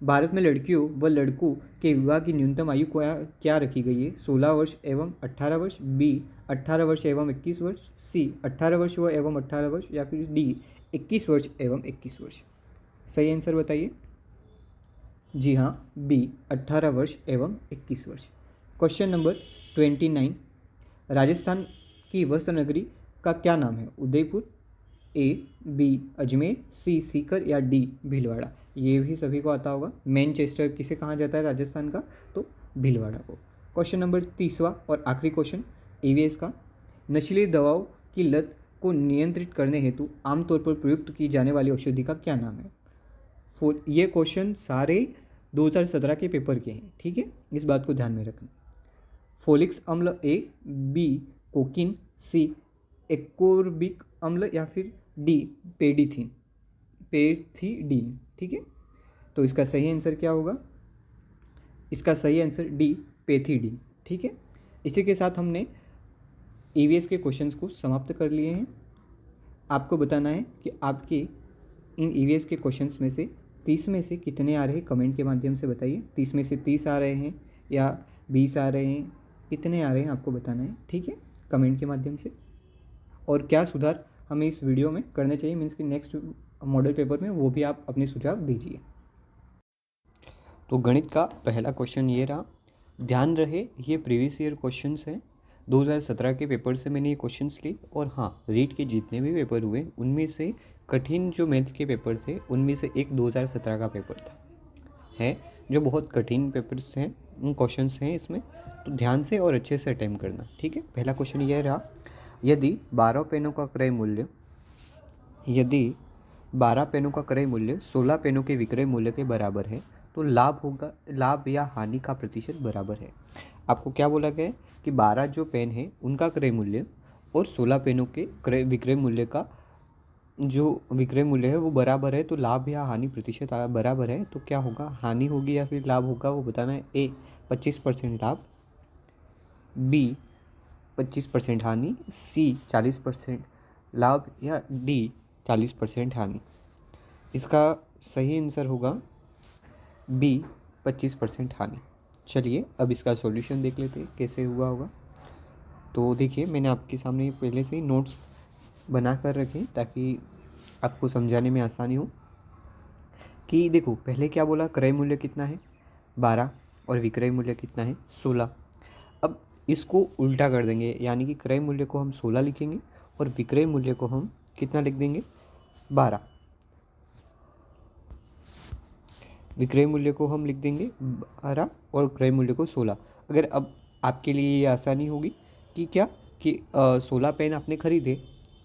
भारत में लड़कियों व लड़कों के विवाह की न्यूनतम आयु क्या रखी गई है? 16 वर्ष एवं 18 वर्ष, बी 18 वर्ष एवं 21 वर्ष, सी 18 वर्ष व एवं 18 वर्ष, या फिर डी 21 वर्ष एवं 21 वर्ष। सही आंसर बताइए। जी हाँ, बी 18 वर्ष एवं 21 वर्ष। क्वेश्चन नंबर 29, राजस्थान की वस्त्र नगरी का क्या नाम है? उदयपुर, ए, बी अजमेर, सी सीकर, या डी भीलवाड़ा। ये भी सभी को आता होगा। मैनचेस्टर किसे कहा जाता है राजस्थान का? तो भीलवाड़ा को। क्वेश्चन नंबर 30वां और आखिरी क्वेश्चन ईवीएस का, नशीली दवाओं की लत को नियंत्रित करने हेतु आमतौर पर प्रयुक्त की जाने वाली औषधि का क्या नाम है? ये क्वेश्चन सारे 2017 के पेपर के हैं, ठीक है, इस बात को ध्यान में रखना। फोलिक्स अम्ल ए, बी कोकिन, सी एक्कोर्बिक अम्ल, या फिर डी पेथिडीन। ठीक है, तो इसका सही आंसर क्या होगा? इसका सही आंसर डी पेथिडीन। ठीक है, इसी के साथ हमने ईवीएस के क्वेश्चंस को समाप्त कर लिए हैं। आपको बताना है कि आपके इन ईवीएस के क्वेश्चंस में से 30 में से कितने आ रहे हैं, कमेंट के माध्यम से बताइए। 30 में से 30 आ रहे हैं या 20 आ रहे हैं, कितने आ रहे हैं आपको बताना है, ठीक है, कमेंट के माध्यम से। और क्या सुधार हमें इस वीडियो में करने चाहिए, मीन्स कि नेक्स्ट मॉडल पेपर में, वो भी आप अपने सुझाव दीजिए। तो गणित का पहला क्वेश्चन ये रहा। ध्यान रहे ये प्रीवियस ईयर क्वेश्चंस हैं, 2017 के पेपर से मैंने ये क्वेश्चंस ली। और हाँ, रीट के जितने भी पेपर हुए उनमें से कठिन जो मैथ के पेपर थे उनमें से एक 2017 का पेपर था, है जो बहुत कठिन पेपर्स हैं, क्वेश्चंस हैं इसमें, तो ध्यान से और अच्छे से अटेम्प्ट करना, ठीक है। पहला क्वेश्चन ये रहा, यदि 12 पेनों का क्रय मूल्य 16 पेनों के विक्रय मूल्य के बराबर है तो लाभ या हानि का प्रतिशत बराबर है। आपको क्या बोला गया है कि 12 जो पेन है उनका क्रय मूल्य और 16 पेनों के विक्रय मूल्य का जो विक्रय मूल्य है वो बराबर है, तो लाभ या हानि प्रतिशत बराबर है, तो क्या होगा, हानि होगी या फिर लाभ होगा, वो बताना है। ए 25% लाभ, बी 25% हानि, सी 40% लाभ, या डी 40% हानि। इसका सही आंसर होगा बी 25% हानि। चलिए अब इसका सॉल्यूशन देख लेते हैं कैसे हुआ होगा। तो देखिए, मैंने आपके सामने पहले से ही नोट्स बना कर रखे ताकि आपको समझाने में आसानी हो। कि देखो, पहले क्या बोला, क्रय मूल्य कितना है 12 और विक्रय मूल्य कितना है 16। अब इसको उल्टा कर देंगे, यानी कि क्रय मूल्य को हम 16 लिखेंगे और विक्रय मूल्य को हम कितना लिख देंगे 12। विक्रय मूल्य को हम लिख देंगे 12 और क्रय मूल्य को 16। अगर अब आपके लिए ये आसानी होगी कि क्या कि 16 पेन आपने खरीदे,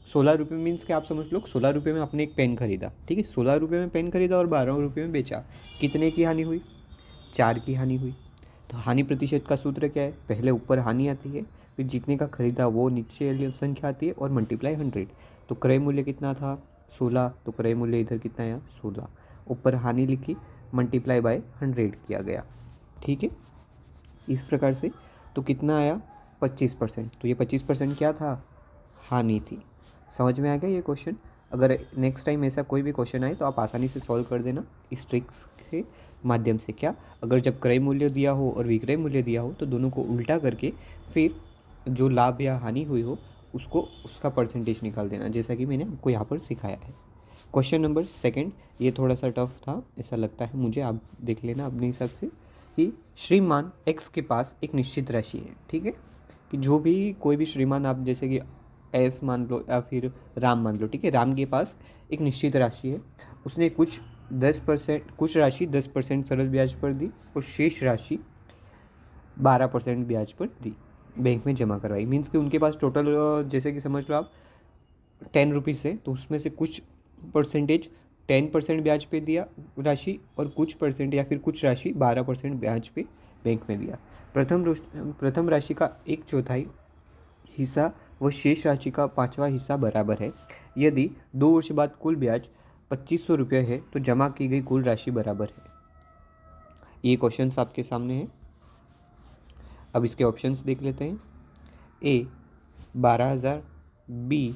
16 रुपये मीन्स कि आप समझ लो 16 रुपये में आपने एक पेन खरीदा, ठीक है, 16 रुपये में पेन खरीदा और 12 रुपये में बेचा, कितने की हानि हुई, 4 की हानि हुई। तो हानि प्रतिशत का सूत्र क्या है, पहले ऊपर हानि आती है, फिर जितने का खरीदा वो नीचे संख्या आती है और मल्टीप्लाई 100। तो क्रय मूल्य कितना था 16, तो क्रय मूल्य इधर कितना आया 16, ऊपर हानि लिखी, मल्टीप्लाई बाय 100 किया गया, ठीक है, इस प्रकार से। तो कितना आया 25%, तो ये 25% क्या था, हानि थी। समझ में आ गया ये क्वेश्चन। अगर नेक्स्ट टाइम ऐसा कोई भी क्वेश्चन आए तो आप आसानी से सॉल्व कर देना इस ट्रिक्स के माध्यम से। क्या, अगर जब क्रय मूल्य दिया हो और विक्रय मूल्य दिया हो तो दोनों को उल्टा करके फिर जो लाभ या हानि हुई हो उसको उसका परसेंटेज निकाल देना, जैसा कि मैंने आपको यहाँ पर सिखाया है। क्वेश्चन नंबर 2, ये थोड़ा सा टफ था ऐसा लगता है मुझे, आप देख लेना अपने हिसाब से। कि श्रीमान एक्स के पास एक निश्चित राशि है, ठीक है, कि जो भी कोई भी श्रीमान, आप जैसे कि एस मान लो या फिर राम मान लो, ठीक है, राम के पास एक निश्चित राशि है, उसने कुछ राशि 10% सरल ब्याज पर दी और शेष राशि 12% ब्याज पर दी, बैंक में जमा करवाई। मीन्स कि उनके पास टोटल जैसे कि समझ लो आप 10 रुपीज़ है, तो उसमें से कुछ परसेंटेज 10% ब्याज पे दिया राशि और कुछ परसेंट या फिर कुछ राशि 12% ब्याज पे बैंक में दिया। प्रथम राशि का 1/4 हिस्सा व शेष राशि का 5वां हिस्सा बराबर है। यदि 2 वर्ष बाद कुल ब्याज 2500 रुपये है तो जमा की गई कुल राशि बराबर है। ये क्वेश्चंस आपके सामने हैं। अब इसके ऑप्शंस देख लेते हैं। ए 12,000, बी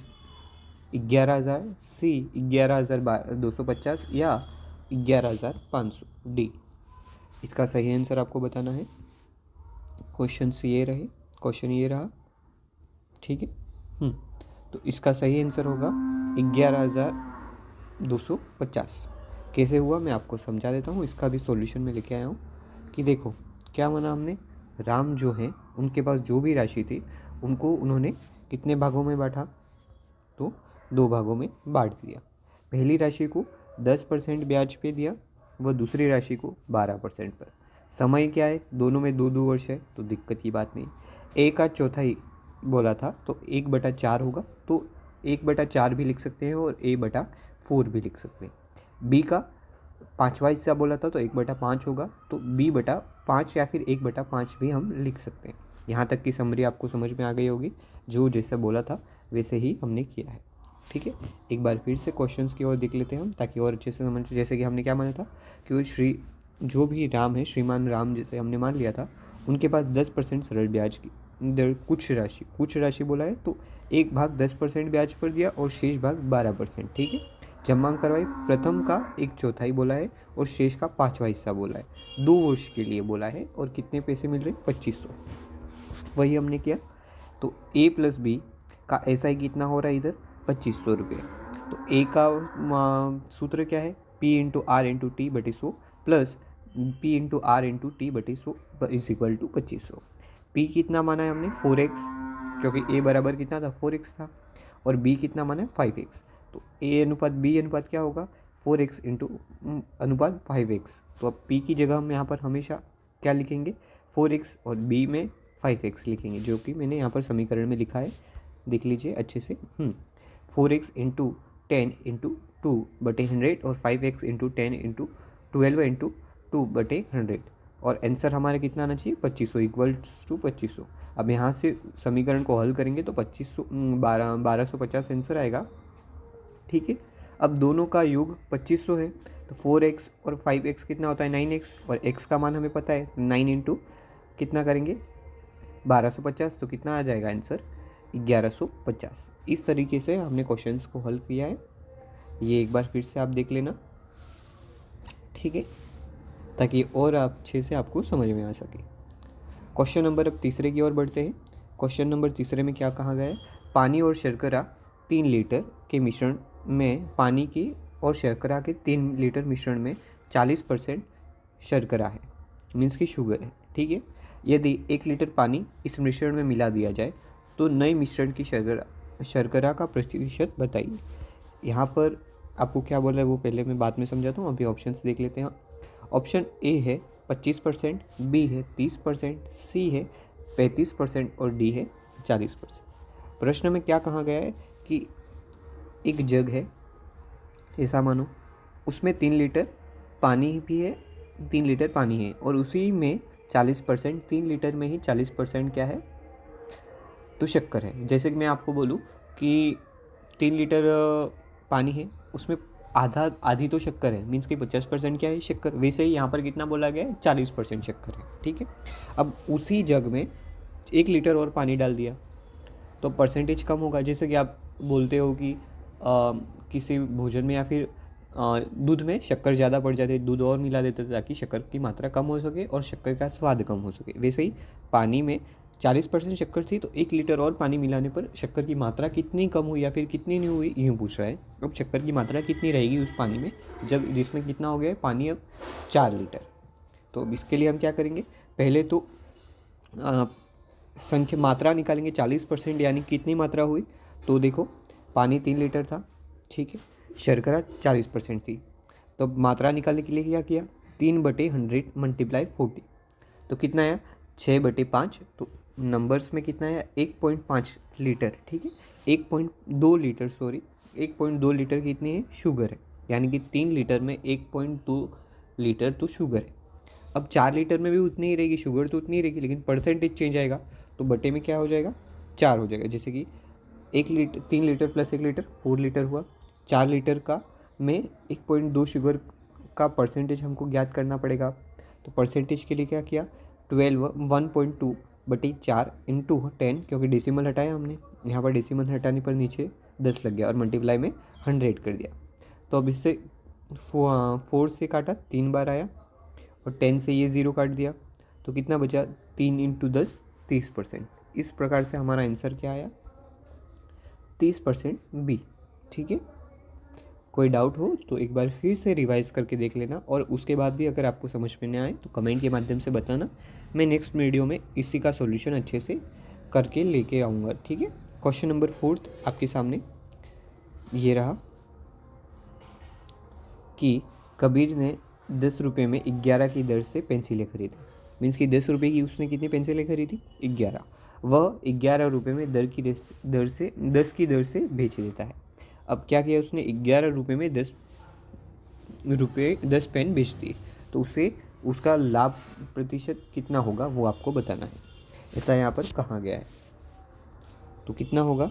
11,000, सी 11,250 या 11,500 डी। इसका सही आंसर आपको बताना है। क्वेश्चन ये रहे, क्वेश्चन ये रहा, ठीक है। तो इसका सही आंसर होगा 11,250। कैसे हुआ मैं आपको समझा देता हूँ। इसका भी सॉल्यूशन में लेके आया हूँ कि देखो क्या माना हमने, राम जो है उनके पास जो भी राशि थी उनको उन्होंने कितने भागों में बांटा, तो 2 भागों में बांट दिया। पहली राशि को 10% ब्याज पे दिया, व दूसरी राशि को 12% पर। समय क्या है, दोनों में 2-2 वर्ष है, तो दिक्कत की बात नहीं। ए का चौथाई बोला था तो 1/4 होगा, तो 1/4 भी लिख सकते हैं और A/4 भी लिख सकते हैं। बी का 5वां हिस्सा बोला था तो 1/5 होगा, तो B/5 या फिर 1/5 भी हम लिख सकते हैं। यहाँ तक की समरी आपको समझ में आ गई होगी। जो जैसा बोला था वैसे ही हमने किया है, ठीक है। एक बार फिर से क्वेश्चंस की ओर देख लेते हैं हम, ताकि और अच्छे से समझ। जैसे कि हमने क्या माना था कि वो जो भी राम है, श्रीमान राम जैसे हमने मान लिया था, उनके पास 10% सरल ब्याज की दर कुछ राशि बोला है, तो एक भाग 10% ब्याज पर दिया और शेष भाग 12%, ठीक है। जब मांग करवाई, प्रथम का 1/4 बोला है और शेष का 5वां हिस्सा बोला है। 2 वर्ष के लिए बोला है और कितने पैसे मिल रहे, 2500। वही हमने किया। तो A प्लस बी का SI कितना हो रहा है इधर, 2500 रुपये। तो A का सूत्र क्या है, P/R/T/100 plus P/R/T/100 is equal to 2500। P कितना माना है हमने, 4x, क्योंकि A बराबर कितना था, 4x था, और B कितना माना है, 5x। तो A अनुपात B अनुपात क्या होगा, 4x इंटू अनुपात 5x। तो अब P की जगह हम यहाँ पर हमेशा क्या लिखेंगे, 4x, और B में 5x लिखेंगे, जो कि मैंने यहाँ पर समीकरण में लिखा है, देख लीजिए अच्छे से। 4x इंटू 10 इंटू 2/100 और 5x इंटू 10 इंटू 12 इंटू 2/100, और आंसर हमारे कितना आना चाहिए, 2500 इक्वल्स टू 2500। अब यहाँ से समीकरण को हल करेंगे तो 1250 आंसर आएगा, ठीक है। अब दोनों का योग 2500 है, तो 4x और 5x कितना होता है, 9x, और x का मान हमें पता है, 9 इंटू कितना करेंगे, 1250, तो कितना आ जाएगा आंसर, 1150। इस तरीके से हमने क्वेश्चंस को हल किया है। ये एक बार फिर से आप देख लेना, ठीक है, ताकि और अच्छे से आपको समझ में आ सके। क्वेश्चन नंबर अब तीसरे की ओर बढ़ते हैं। क्वेश्चन नंबर तीसरे में क्या कहा गया है, पानी और शर्करा 3 लीटर के मिश्रण में, पानी की और शर्करा के 3 लीटर मिश्रण में 40% शर्करा है, मीन्स की शुगर है, ठीक है। यदि 1 लीटर पानी इस मिश्रण में मिला दिया जाए तो नए मिश्रण की शर्करा का प्रतिशत बताइए। यहाँ पर आपको क्या बोला है वो पहले मैं बाद में समझाता हूँ, अभी ऑप्शंस देख लेते हैं। ऑप्शन ए है 25%, बी है 30%, सी है 35% और डी है 40%। प्रश्न में क्या कहा गया है कि एक जग है, ऐसा मानो, उसमें 3 लीटर पानी भी है, 3 लीटर पानी है, और उसी में 40%, 3 लीटर में ही 40% क्या है, तो शक्कर है। जैसे कि मैं आपको बोलूँ कि 3 लीटर पानी है, उसमें आधी तो शक्कर है, मीन्स कि 50% क्या है, शक्कर। वैसे ही यहाँ पर कितना बोला गया है, 40% शक्कर है, ठीक है। अब उसी जग में 1 लीटर और पानी डाल दिया तो परसेंटेज कम होगा। जैसे कि आप बोलते हो कि किसी भोजन में या फिर दूध में शक्कर ज़्यादा पड़ जाती है, दूध और मिला देते थे ताकि शक्कर की मात्रा कम हो सके और शक्कर का स्वाद कम हो सके। वैसे ही पानी में 40% शक्कर थी, तो 1 लीटर और पानी मिलाने पर शक्कर की मात्रा कितनी कम हुई या फिर कितनी नहीं हुई, यूँ पूछ रहा है। अब शक्कर की मात्रा कितनी रहेगी उस पानी में, जब जिसमें कितना हो गया है पानी, अब 4 लीटर। तो अब इसके लिए हम क्या करेंगे, पहले तो संख्या मात्रा निकालेंगे, 40% यानी कितनी मात्रा हुई, तो देखो पानी 3 लीटर था, ठीक है, शर्करा 40% थी, तो मात्रा निकालने के लिए क्या किया, 3/100 मल्टीप्लाई 40, तो कितना आया, 6/5, तो नंबर्स में कितना आया, 1.5 लीटर, ठीक है, 1.2 लीटर, सॉरी 1.2 लीटर कितनी है, शुगर है, यानी कि 3 लीटर में 1.2 लीटर तो शुगर है। अब 4 लीटर में भी उतनी ही रहेगी, शुगर तो उतनी ही रहेगी, लेकिन परसेंटेज चेंज आएगा, तो बटे में क्या हो जाएगा, 4 हो जाएगा। जैसे कि 3 लीटर प्लस 1 लीटर 4 लीटर हुआ, 4 लीटर का में 1.2 शुगर का परसेंटेज हमको ज्ञात करना पड़ेगा। तो परसेंटेज के लिए क्या किया, 1.2/4 इंटू 10, क्योंकि डेसिमल हटाया हमने, यहाँ पर डेसिमल हटाने पर नीचे 10 लग गया और मल्टीप्लाई में 100 कर दिया। तो अब इससे 4 से काटा 3 बार आया और 10 से ये 0 काट दिया तो कितना बचा 3 इंटू 10 30%। इस प्रकार से हमारा आंसर क्या आया 30% बी। ठीक है, कोई डाउट हो तो एक बार फिर से रिवाइज करके देख लेना और उसके बाद भी अगर आपको समझ में नहीं आए तो कमेंट के माध्यम से बताना। मैं नेक्स्ट वीडियो में इसी का सॉल्यूशन अच्छे से करके लेके आऊँगा। ठीक है, क्वेश्चन नंबर 4 आपके सामने ये रहा कि कबीर ने 10 रुपये में 11 की दर से पेंसिलें खरीदी। मीन्स कि 10 रुपये की उसने कितनी पेंसिलें खरीदी 11। वह 11 रुपये में दर की दर से बेच देता है। अब क्या किया उसने 11 रुपये में 10 पेन बेच दिए तो उसे उसका लाभ प्रतिशत कितना होगा वो आपको बताना है। ऐसा यहाँ पर कहा गया है। तो कितना होगा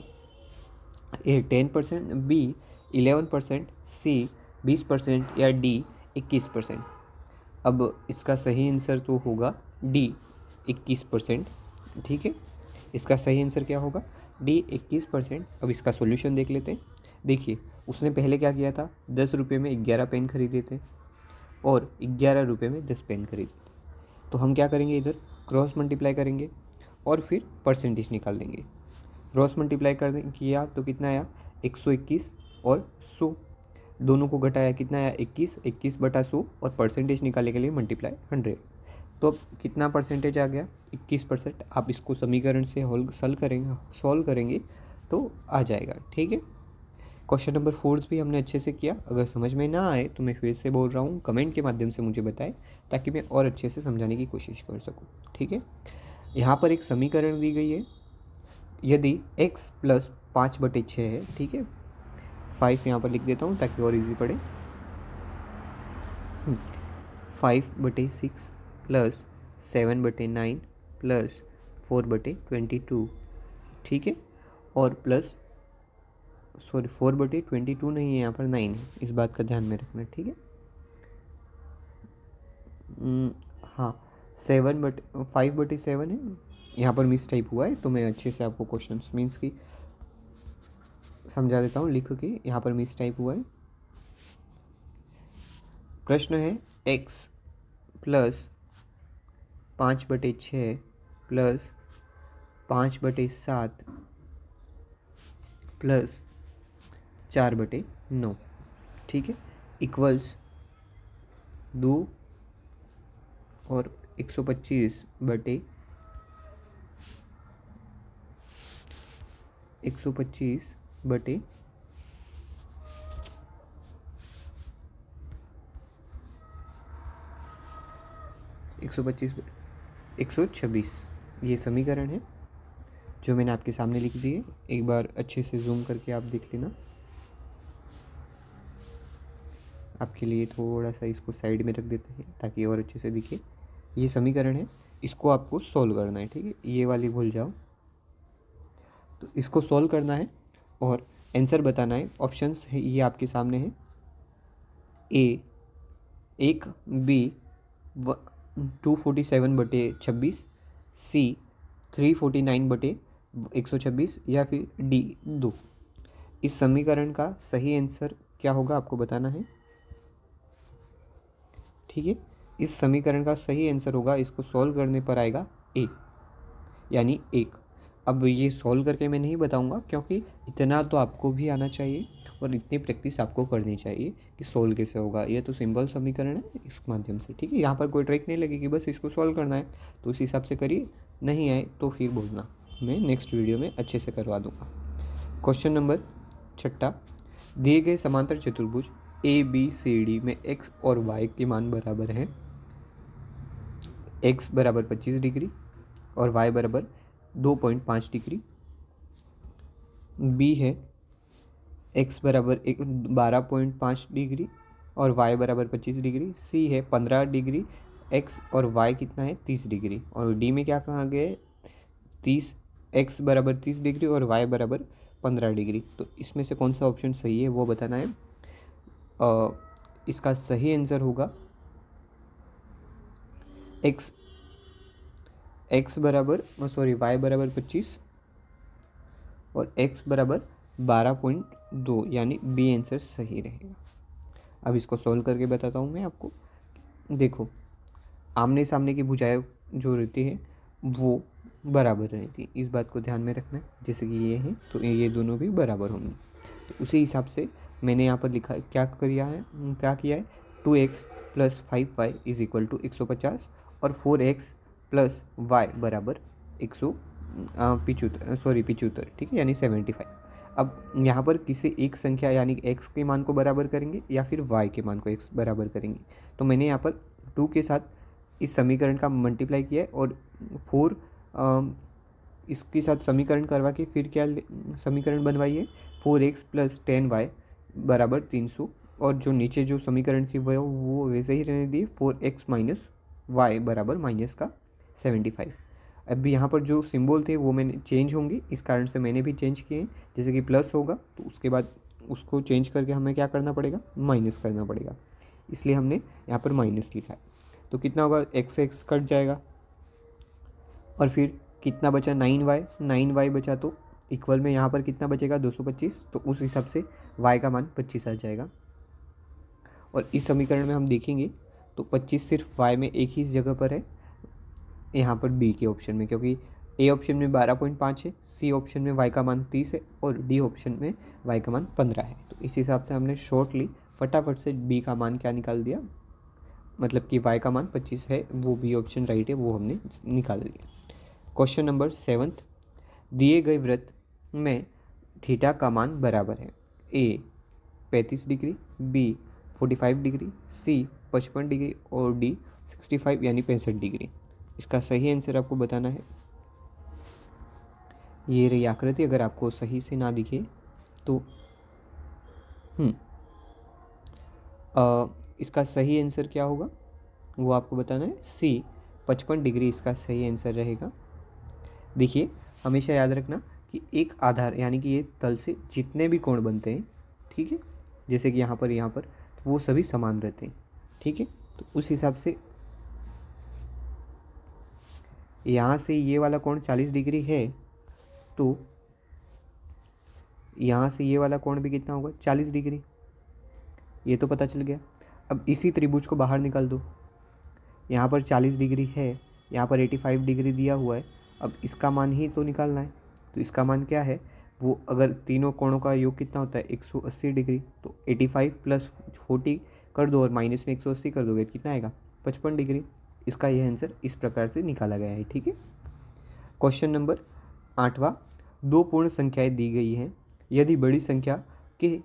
ए 10%, बी 11%, सी 20% या डी 21%। अब इसका सही आंसर तो होगा डी 21%। ठीक है, इसका सही आंसर क्या होगा डी 21%। अब इसका सॉल्यूशन देख लेते हैं। देखिए उसने पहले क्या किया था 10 रुपये में 11 पेन खरीदे थे और 11 रुपये में 10 पेन खरीदे थे। तो हम क्या करेंगे इधर क्रॉस मल्टीप्लाई करेंगे और फिर परसेंटेज निकाल देंगे। क्रॉस मल्टीप्लाई किया तो कितना आया 121 और 100, दोनों को घटाया कितना आया 21 बटा 100 और परसेंटेज निकालने के लिए मल्टीप्लाई 100। तो अब कितना परसेंटेज आ गया 21%। आप इसको समीकरण से सॉल्व करेंगे तो आ जाएगा। ठीक है, क्वेश्चन नंबर 4 भी हमने अच्छे से किया। अगर समझ में ना आए तो मैं फिर से बोल रहा हूँ, कमेंट के माध्यम से मुझे बताएं ताकि मैं और अच्छे से समझाने की कोशिश कर सकूँ। ठीक है, यहाँ पर एक समीकरण दी गई है। यदि x प्लस 5/6 है, ठीक है 5 यहाँ पर लिख देता हूँ ताकि और इजी पड़े। 5/6 प्लस 7/9 प्लस 4/22, ठीक है, और प्लस 4/22 नहीं है, यहाँ पर 9 है, इस बात का ध्यान में रखना। ठीक है, हाँ 5/7 है, यहाँ पर मिस टाइप हुआ है तो मैं अच्छे से आपको क्वेश्चन मीन्स की समझा देता हूँ लिख के। यहाँ पर मिस टाइप हुआ है। प्रश्न है x प्लस 5/6 प्लस 5/7 प्लस 4/9, ठीक है, इक्वल्स 2 और 125 बटे 125 बटे 126 ये समीकरण है जो मैंने आपके सामने लिख दी है। एक बार अच्छे से जूम करके आप देख लेना। आपके लिए थोड़ा सा इसको साइड में रख देते हैं ताकि और अच्छे से दिखे। ये समीकरण है, इसको आपको सॉल्व करना है। ठीक है, ये वाली भूल जाओ, तो इसको सॉल्व करना है और आंसर बताना है। ऑप्शंस है ये आपके सामने है, ए 1, बी 247/26, सी 349/126 या फिर डी 2। इस समीकरण का सही आंसर क्या होगा आपको बताना है। ठीक है, इस समीकरण का सही आंसर होगा, इसको सॉल्व करने पर आएगा ए यानी 1। अब ये सॉल्व करके मैं नहीं बताऊंगा क्योंकि इतना तो आपको भी आना चाहिए और इतनी प्रैक्टिस आपको करनी चाहिए कि सॉल्व कैसे होगा। ये तो सिंपल समीकरण है इस माध्यम से। ठीक है, यहाँ पर कोई ट्रिक नहीं लगेगी, बस इसको सॉल्व करना है तो उस हिसाब से करिए। नहीं आए तो फिर बोलना, मैं नेक्स्ट वीडियो में अच्छे से करवा दूँगा। क्वेश्चन नंबर 6, दिए गए समांतर चतुर्भुज ABCD में x और y के मान बराबर हैं। x बराबर 25 डिग्री और y बराबर 2.5 डिग्री। B है x बराबर 12.5 डिग्री और y बराबर 25 डिग्री। C है 15 डिग्री, x और y कितना है 30 डिग्री। और D में क्या कहा गया है 30, x बराबर 30 डिग्री और y बराबर 15 डिग्री। तो इसमें से कौन सा ऑप्शन सही है वो बताना है। इसका सही आंसर होगा y बराबर 25 और x बराबर 12.2 यानी बी आंसर सही रहेगा। अब इसको सॉल्व करके बताता हूँ मैं आपको। देखो, आमने सामने की भुजाएं जो रहती है वो बराबर रहती है, इस बात को ध्यान में रखना है। जैसे कि ये है तो ये दोनों भी बराबर होंगे। तो उसी हिसाब से मैंने यहाँ पर लिखा क्या किया है 2x plus 5y is equal to 150 और 4x प्लस y बराबर 175, ठीक है, यानी 75। अब यहाँ पर किसी एक संख्या यानी x के मान को बराबर करेंगे या फिर y के मान को x बराबर करेंगे। तो मैंने यहाँ पर 2 के साथ इस समीकरण का मल्टीप्लाई किया है और 4 इसके साथ समीकरण करवा के फिर क्या समीकरण बनवाइए 4x प्लस 10y बराबर 300 और जो नीचे जो समीकरण थी वो वैसे ही रहने दिए 4x माइनस y बराबर माइनस का 75। अब यहाँ पर जो सिंबल थे वो मैंने चेंज होंगे, इस कारण से मैंने भी चेंज किए हैं। जैसे कि प्लस होगा तो उसके बाद उसको चेंज करके हमें क्या करना पड़ेगा, माइनस करना पड़ेगा, इसलिए हमने यहाँ पर माइनस लिखा है। तो कितना होगा, x x कट जाएगा और फिर कितना बचा 9y बचा, तो इक्वल में यहाँ पर कितना बचेगा 225, तो उस हिसाब से y का मान 25 आ जाएगा। और इस समीकरण में हम देखेंगे तो 25 सिर्फ y में एक ही जगह पर है, यहाँ पर b के ऑप्शन में, क्योंकि a ऑप्शन में 12.5 है, c ऑप्शन में y का मान 30 है और d ऑप्शन में y का मान 15 है। तो इस हिसाब से हमने शॉर्टली फटाफट से b का मान क्या निकाल दिया, मतलब कि y का मान 25 है, वो बी ऑप्शन राइट है, वो हमने निकाल दिया। क्वेश्चन नंबर 7, दिए गए वृत्त में थीटा का मान बराबर है a 35 degree, b 45 degree, c 55 degree और d 65 यानी 65 डिग्री। इसका सही आंसर आपको बताना है। ये रही आकृति, अगर आपको सही से ना दिखे तो इसका सही आंसर क्या होगा वो आपको बताना है। सी 55 डिग्री इसका सही आंसर रहेगा। देखिए, हमेशा याद रखना कि एक आधार यानी कि ये तल से जितने भी कोण बनते हैं, ठीक है, जैसे कि यहाँ पर तो वो सभी समान रहते हैं, ठीक है। तो उस हिसाब से यहाँ से ये वाला कोण 40 डिग्री है, तो यहाँ से ये वाला कोण भी कितना होगा 40 डिग्री, ये तो पता चल गया। अब इसी त्रिभुज को बाहर निकाल दो, यहाँ पर 40 डिग्री है, यहाँ पर 85 डिग्री दिया हुआ है। अब इसका मान ही तो निकालना है, तो इसका मान क्या है, वो अगर तीनों कोणों का योग कितना होता है 180 डिग्री, तो 85 प्लस 40 कर दो और माइनस में 180 कर दोगे, कितना आएगा 55 डिग्री। इसका यह आंसर इस प्रकार से निकाला गया है, ठीक है। क्वेश्चन नंबर 8वां, दो पूर्ण संख्याएं दी गई हैं, यदि बड़ी संख्या के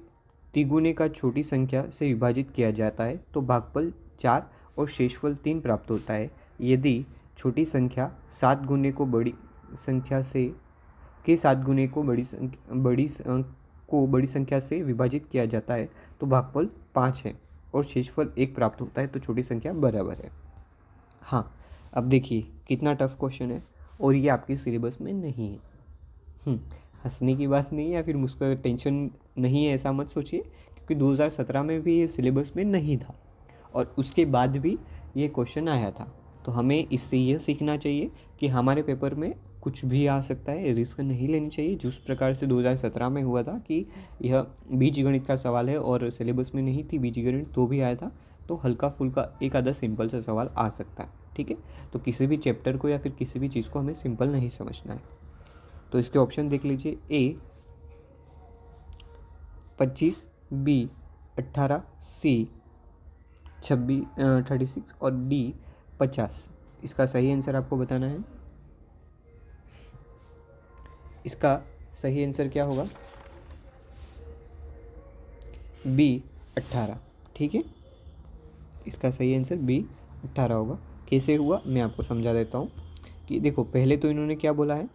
तिगुने का छोटी संख्या से विभाजित किया जाता है तो भागफल 4 और शेषफल 3 प्राप्त होता है। यदि छोटी संख्या 7 गुने को बड़ी संख्या से के 7 गुने को बड़ी संख्या से विभाजित किया जाता है तो भागफल 5 है और शेषफल 1 प्राप्त होता है, तो छोटी संख्या बराबर है। हाँ, अब देखिए कितना टफ क्वेश्चन है और ये आपके सिलेबस में नहीं है। हंसने की बात नहीं है या फिर मुझको टेंशन नहीं है ऐसा मत सोचिए, क्योंकि 2017 में भी ये सिलेबस में नहीं था और उसके बाद भी ये क्वेश्चन आया था। तो हमें इससे ये सीखना चाहिए कि हमारे पेपर में कुछ भी आ सकता है, रिस्क नहीं लेनी चाहिए। जिस प्रकार से 2017 में हुआ था कि यह बीजगणित का सवाल है और सिलेबस में नहीं थी बीजगणित, तो भी आया था, तो हल्का फुल्का एक आधा सिंपल सा सवाल आ सकता है, ठीक है। तो किसी भी चैप्टर को या फिर किसी भी चीज़ को हमें सिंपल नहीं समझना है। तो इसके ऑप्शन देख लीजिए, ए 25, बी 18, सी 36 और डी 50। इसका सही आंसर आपको बताना है। इसका सही आंसर क्या होगा, बी 18, ठीक है। इसका सही आंसर बी 18 होगा। कैसे हुआ मैं आपको समझा देता हूँ कि देखो, पहले तो इन्होंने क्या बोला है,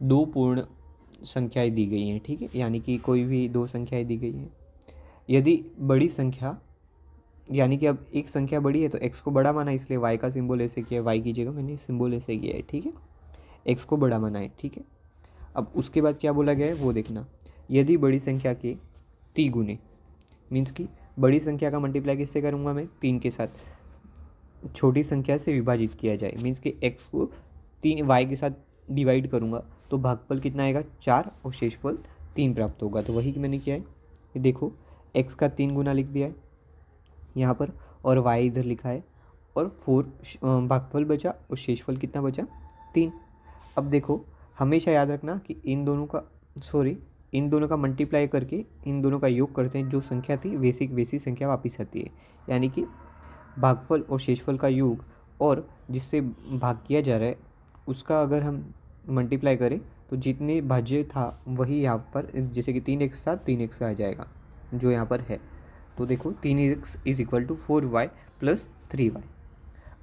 दो पूर्ण संख्याएं दी गई हैं, ठीक है, यानी कि कोई भी दो संख्याएं दी गई हैं। यदि बड़ी संख्या यानी कि अब एक संख्या बड़ी है तो x को बड़ा माना, इसलिए y का सिंबल ऐसे किया है, y की जगह मैंने सिंबल ऐसे किया है, ठीक है, x को बड़ा माना है, ठीक है। अब उसके बाद क्या बोला गया है वो देखना, यदि बड़ी संख्या के तिगुने, मीन्स कि बड़ी संख्या का मल्टीप्लाई किससे करूँगा मैं 3 के साथ, छोटी संख्या से विभाजित किया जाए, मीन्स कि x को 3 y के साथ डिवाइड करूँगा तो भागफल कितना आएगा 4 और शेषफल 3 प्राप्त होगा। तो वही मैंने किया है, ये देखो x का 3 गुना लिख दिया है यहाँ पर, और y इधर लिखा है, और 4 भागफल बचा और शेषफल कितना बचा 3। अब देखो हमेशा याद रखना कि इन दोनों का मल्टीप्लाई करके इन दोनों का योग करते हैं, जो संख्या थी वैसी संख्या वापस आती है। यानी कि भागफल और शेषफल का योग और जिससे भाग किया जा रहा है उसका अगर हम मल्टीप्लाई करें तो जितने भाज्य था वही यहाँ पर, जैसे कि 3x था 3x आ जाएगा जो यहाँ पर है। तो देखो 3x is equal to 4y plus 3y।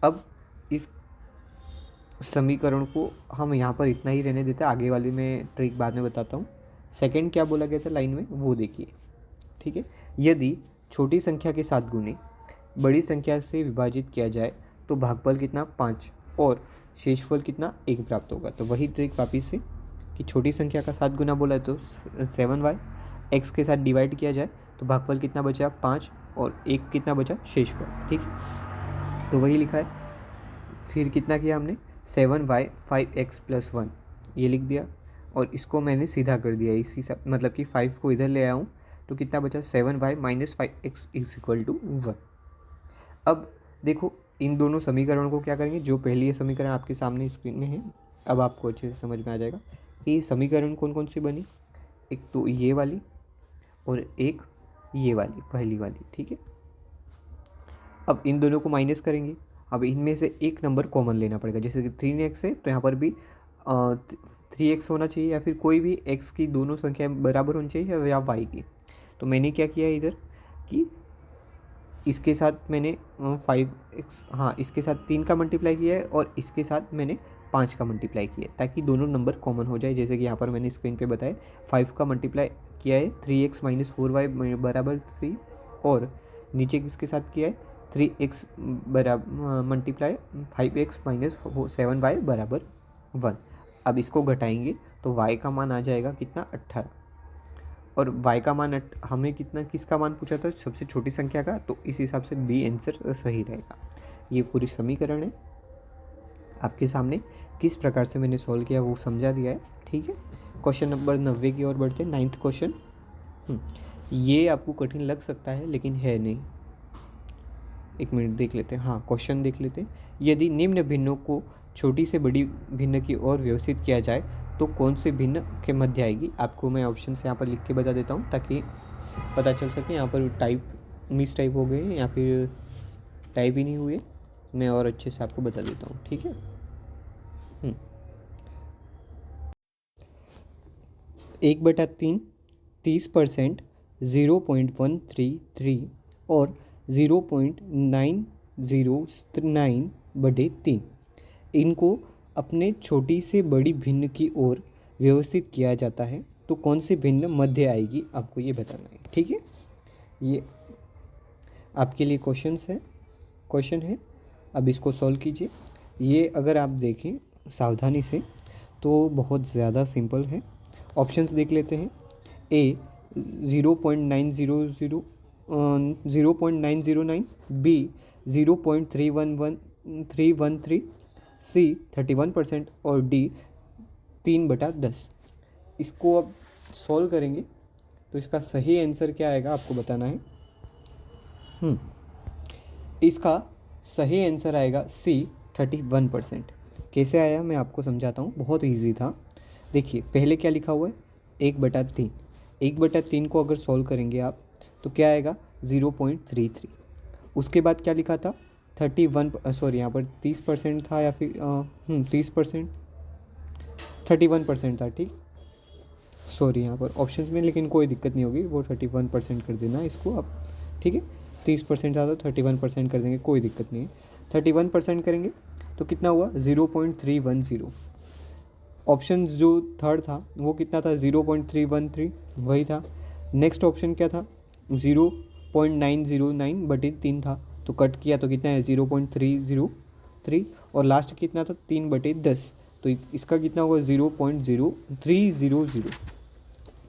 अब इस समीकरण को हम यहाँ पर इतना ही रहने देते हैं, आगे वाली मैं ट्रिक बाद में बताता हूँ। सेकंड क्या बोला गया था लाइन में वो देखिए, ठीक है। यदि छोटी संख्या के 7 गुने बड़ी संख्या से विभाजित किया जाए तो भागफल कितना 5 और शेषफल कितना 1 प्राप्त होगा। तो वही ट्रिक वापिस से कि छोटी संख्या का 7 गुना बोला है तो 7y, x के साथ डिवाइड किया जाए तो भागफल कितना बचा 5 और 1 कितना बचा शेषफल, ठीक। तो वही लिखा है। फिर कितना किया हमने 7y 5x प्लस 1 ये लिख दिया और इसको मैंने सीधा कर दिया, इसी मतलब कि 5 को इधर ले आया हूँ तो कितना बचा 7y minus 5x is equal to 1। अब देखो इन दोनों समीकरणों को क्या करेंगे, जो पहली ये समीकरण आपके सामने स्क्रीन में है, अब आपको अच्छे से समझ में आ जाएगा कि समीकरण कौन कौन सी बनी। एक तो ये वाली और एक ये वाली पहली वाली, ठीक है। अब इन दोनों को माइनस करेंगे। अब इनमें से एक नंबर कॉमन लेना पड़ेगा, जैसे कि 3x है तो यहाँ पर भी 3x होना चाहिए, या फिर कोई भी x की दोनों संख्याएं बराबर होनी चाहिए या y की। तो मैंने क्या किया इधर कि इसके साथ मैंने 5x, हाँ इसके साथ 3 का मल्टीप्लाई किया है और इसके साथ मैंने 5 का मल्टीप्लाई किया है ताकि दोनों नंबर कॉमन हो जाए। जैसे कि यहाँ पर मैंने स्क्रीन पे बताया 5 का मल्टीप्लाई किया है 3x माइनस 4y बराबर 3, और नीचे किसके साथ किया है 3x बराबर मल्टीप्लाई 5x माइनस 7y बराबर 1। अब इसको घटाएंगे तो y का मान आ जाएगा कितना 18, और y का मान हमें कितना किसका मान पूछा था सबसे छोटी संख्या का, तो इस हिसाब से बी आंसर सही रहेगा। ये पूरी समीकरण है आपके सामने, किस प्रकार से मैंने सॉल्व किया वो समझा दिया है, ठीक है। क्वेश्चन नंबर 90 की ओर बढ़ते हैं। 9th क्वेश्चन, ये आपको कठिन लग सकता है लेकिन है नहीं। एक मिनट देख लेते हैं, हाँ क्वेश्चन देख लेते हैं। यदि निम्न भिन्नों को छोटी से बड़ी भिन्न की ओर व्यवस्थित किया जाए तो कौन से भिन्न के मध्य आएगी। आपको मैं ऑप्शन से यहाँ पर लिख के बता देता हूँ ताकि पता चल सके। यहाँ पर मिस टाइप हो गए या फिर टाइप ही नहीं हुए, मैं और अच्छे से आपको बता देता हूँ, ठीक है। 1/3 30%, 0.133 और 0.909/3 इनको अपने छोटी से बड़ी भिन्न की ओर व्यवस्थित किया जाता है तो कौन सी भिन्न मध्य आएगी, आपको ये बताना है, ठीक है। ये आपके लिए क्वेश्चन है। अब इसको सॉल्व कीजिए। ये अगर आप देखें सावधानी से तो बहुत ज़्यादा सिंपल है। ऑप्शंस देख लेते हैं। ए 0.909, बी 0.313, सी 31% और डी 3/10। इसको अब सॉल्व करेंगे तो इसका सही आंसर क्या आएगा आपको बताना है। इसका सही आंसर आएगा सी 31%। कैसे आया मैं आपको समझाता हूँ, बहुत इजी था। देखिए पहले क्या लिखा हुआ है 1/3, 1/3 को अगर सॉल्व करेंगे आप तो क्या आएगा 0.33। उसके बाद क्या लिखा था 31, यहाँ पर 30% था या फिर 30%, 31% था, ठीक। यहाँ पर ऑप्शंस में, लेकिन कोई दिक्कत नहीं होगी, वो 31% कर देना इसको आप, ठीक है। 30% था तो 31% कर देंगे, कोई दिक्कत नहीं है। 31% करेंगे तो कितना हुआ 0.310। ऑप्शन जो थर्ड था वो कितना था 0.313, वही था। नेक्स्ट ऑप्शन क्या था 0.909/3 था, तो कट किया तो कितना है 0.303, और लास्ट कितना था 3/10, तो इसका कितना होगा 0.0300।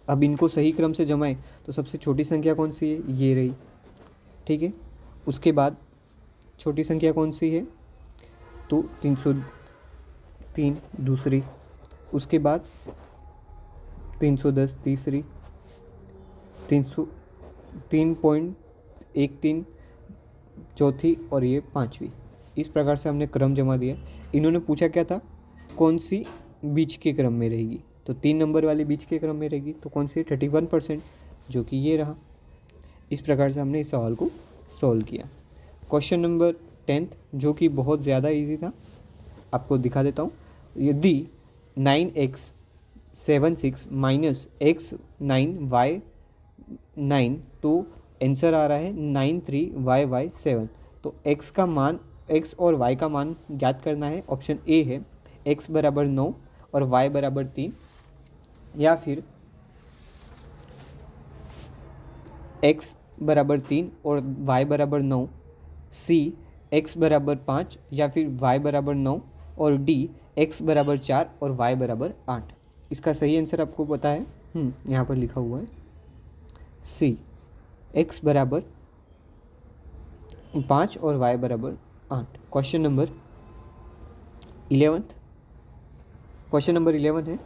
अब इनको सही क्रम से जमाएं तो सबसे छोटी संख्या कौन सी है, ये रही, ठीक है। उसके बाद छोटी संख्या कौन सी है तो 303 दूसरी, उसके बाद 310 तीसरी, 300 3.13 चौथी और ये पाँचवीं। इस प्रकार से हमने क्रम जमा दिया। इन्होंने पूछा क्या था, कौन सी बीच के क्रम में रहेगी, तो 3 नंबर वाली बीच के क्रम में रहेगी, तो कौन सी 31%, जो कि ये रहा। इस प्रकार से हमने इस सवाल को सॉल्व किया। क्वेश्चन नंबर 10th, जो कि बहुत ज़्यादा इजी था, आपको दिखा देता हूँ। यदि 9x76 माइनस x9y9, तो आंसर आ रहा है 93yy7। तो x का मान, x और y का मान ज्ञात करना है। ऑप्शन ए है x बराबर 9 और y बराबर 3, या फिर x बराबर 3 और y बराबर 9, सी x बराबर 5 या फिर y बराबर 9, और डी x बराबर 4 और y बराबर 8। इसका सही आंसर आपको पता है, यहाँ पर लिखा हुआ है सी, x बराबर 5 और y बराबर 8। क्वेश्चन नंबर 11 है,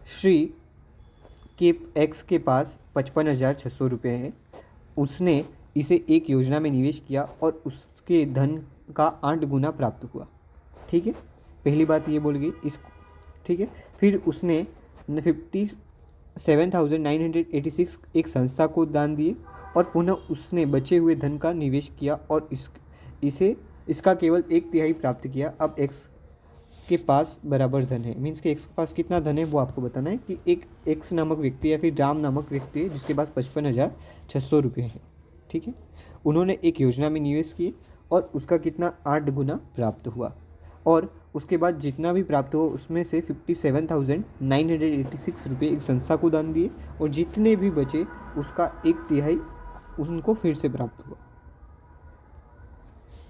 श्री के x के पास 55,600 रुपये है। उसने इसे एक योजना में निवेश किया और उसके धन का 8 गुना प्राप्त हुआ। ठीक है, पहली बात ये बोल गई इस, ठीक है। फिर उसने 57,986 एक संस्था को दान दिए और पुनः उसने बचे हुए धन का निवेश किया और इसका केवल 1/3 प्राप्त किया। अब x के पास बराबर धन है, मीन्स कि x के पास कितना धन है वो आपको बताना है। कि एक x नामक व्यक्ति या फिर राम नामक व्यक्ति है जिसके पास 55,600 रुपये हैं। ठीक है, उन्होंने एक योजना में निवेश किए और उसका कितना 8 गुना प्राप्त हुआ, और उसके बाद जितना भी प्राप्त हुआ उसमें से 57,986 रुपये एक संस्था को दान दिए, और जितने भी बचे उसका 1/3 उनको फिर से प्राप्त हुआ।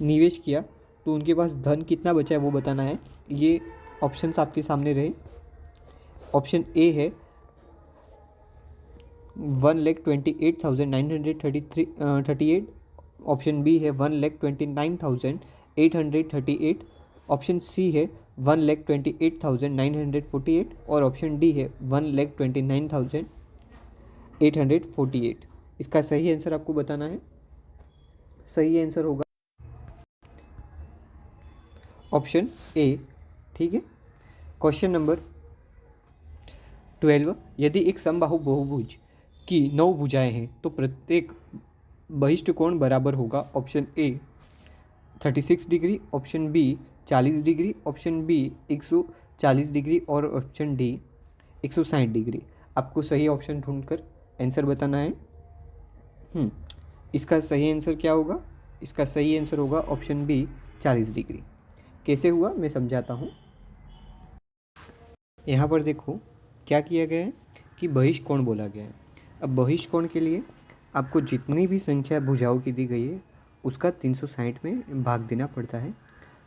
निवेश किया तो उनके पास धन कितना बचा है वो बताना है। ये ऑप्शंस आपके सामने रहे। ऑप्शन ए है 1,28,938, ऑप्शन बी है 1,29,838, ऑप्शन सी है 1,28,948, और ऑप्शन डी है 1,29,848। इसका सही आंसर आपको बताना है। सही आंसर होगा ऑप्शन ए। ठीक है, क्वेश्चन नंबर 12, यदि एक समबाहु बहुभुज की 9 भुजाएं हैं तो प्रत्येक बहिष्ठ कोण बराबर होगा। Option A 36 degree, option B 40 degree, option B 140 degree, और ऑप्शन डी 160 डिग्री। आपको सही ऑप्शन ढूंढकर आंसर बताना है। इसका सही आंसर क्या होगा? इसका सही आंसर होगा ऑप्शन बी 40 डिग्री। कैसे हुआ मैं समझाता हूँ। यहाँ पर देखो क्या किया गया है कि बहिष्ठ कोण बोला गया है। अब बहिष्ठ कोण के लिए आपको जितनी भी संख्या भुजाओं की दी गई है उसका 360 में भाग देना पड़ता है,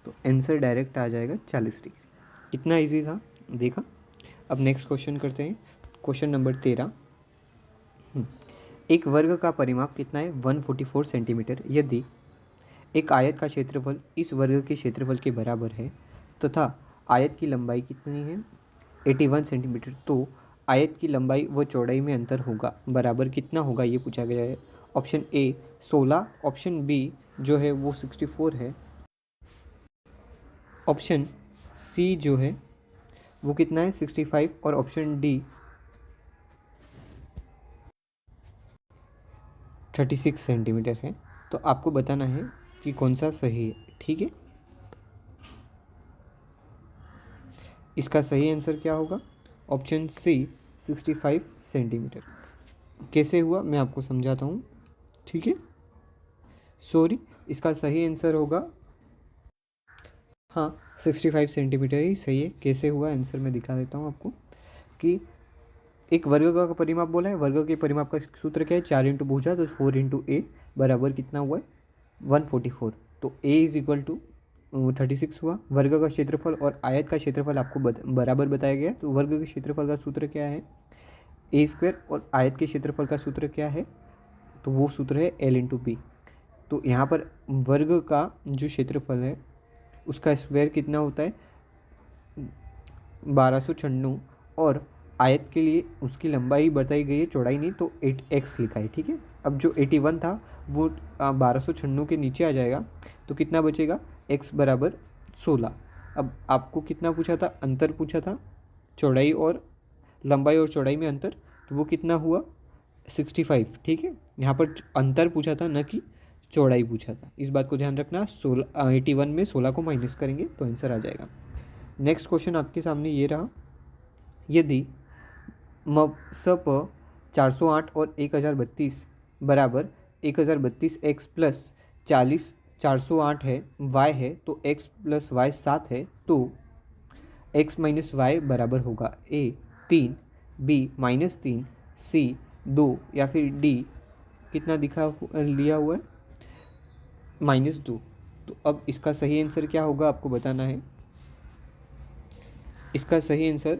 तो आंसर डायरेक्ट आ जाएगा 40 डिग्री। कितना इजी था देखा। अब नेक्स्ट क्वेश्चन करते हैं, क्वेश्चन नंबर 13। एक वर्ग का परिमाप कितना है? 144 सेंटीमीटर। यदि एक आयत का क्षेत्रफल इस वर्ग के क्षेत्रफल के बराबर है तथा आयत की लंबाई कितनी है? 81 सेंटीमीटर, तो आयत की लंबाई व चौड़ाई में अंतर होगा बराबर कितना होगा ये पूछा गया है। ऑप्शन ए 16, ऑप्शन बी जो है वो 64 है, ऑप्शन सी जो है वो कितना है 65, और ऑप्शन डी 36 सेंटीमीटर है। तो आपको बताना है कि कौन सा सही है। ठीक है, इसका सही आंसर क्या होगा? Option C 65 centimetre. कैसे हुआ मैं आपको समझाता हूँ। ठीक है, सॉरी, इसका सही आंसर होगा 65 सेंटीमीटर ही सही है। कैसे हुआ आंसर मैं दिखा देता हूँ आपको। कि एक वर्ग का परिमाप बोला है, वर्ग के परिमाप का सूत्र क्या है? 4 इंटू भुजा, तो 4 इंटू ए बराबर कितना हुआ है? 144। तो ए इज इक्वल टू 36 हुआ। वर्ग का क्षेत्रफल और आयत का क्षेत्रफल आपको बराबर बताया गया। तो वर्ग के क्षेत्रफल का सूत्र क्या है? ए स्क्वायर, और आयत के क्षेत्रफल का सूत्र क्या है? तो वो सूत्र है एल इंटू बी। तो यहाँ पर वर्ग का जो क्षेत्रफल है उसका स्क्वायर कितना होता है? 1296, और आयत के लिए उसकी लंबाई बताई गई है, चौड़ाई नहीं, तो 8x लिखा है, ठीक है। अब जो 81 था वो 1296 के नीचे आ जाएगा, तो कितना बचेगा, x बराबर 16। अब आपको कितना पूछा था, अंतर पूछा था, चौड़ाई और लंबाई और चौड़ाई में अंतर, तो वो कितना हुआ 65, ठीक है। यहाँ पर अंतर पूछा था, न कि चौड़ाई पूछा था, इस बात को ध्यान रखना। 81 में 16 को माइनस करेंगे तो आंसर आ जाएगा। नेक्स्ट क्वेश्चन आपके सामने ये रहा, यदि मप 408 और 1032 बराबर 1032x प्लस 40 408 है, y है, तो x प्लस वाई 7 है, तो x माइनस वाई बराबर होगा a 3, b -3, c 2 या फिर d कितना लिया हुआ है -2। तो अब इसका सही आंसर क्या होगा आपको बताना है। इसका सही आंसर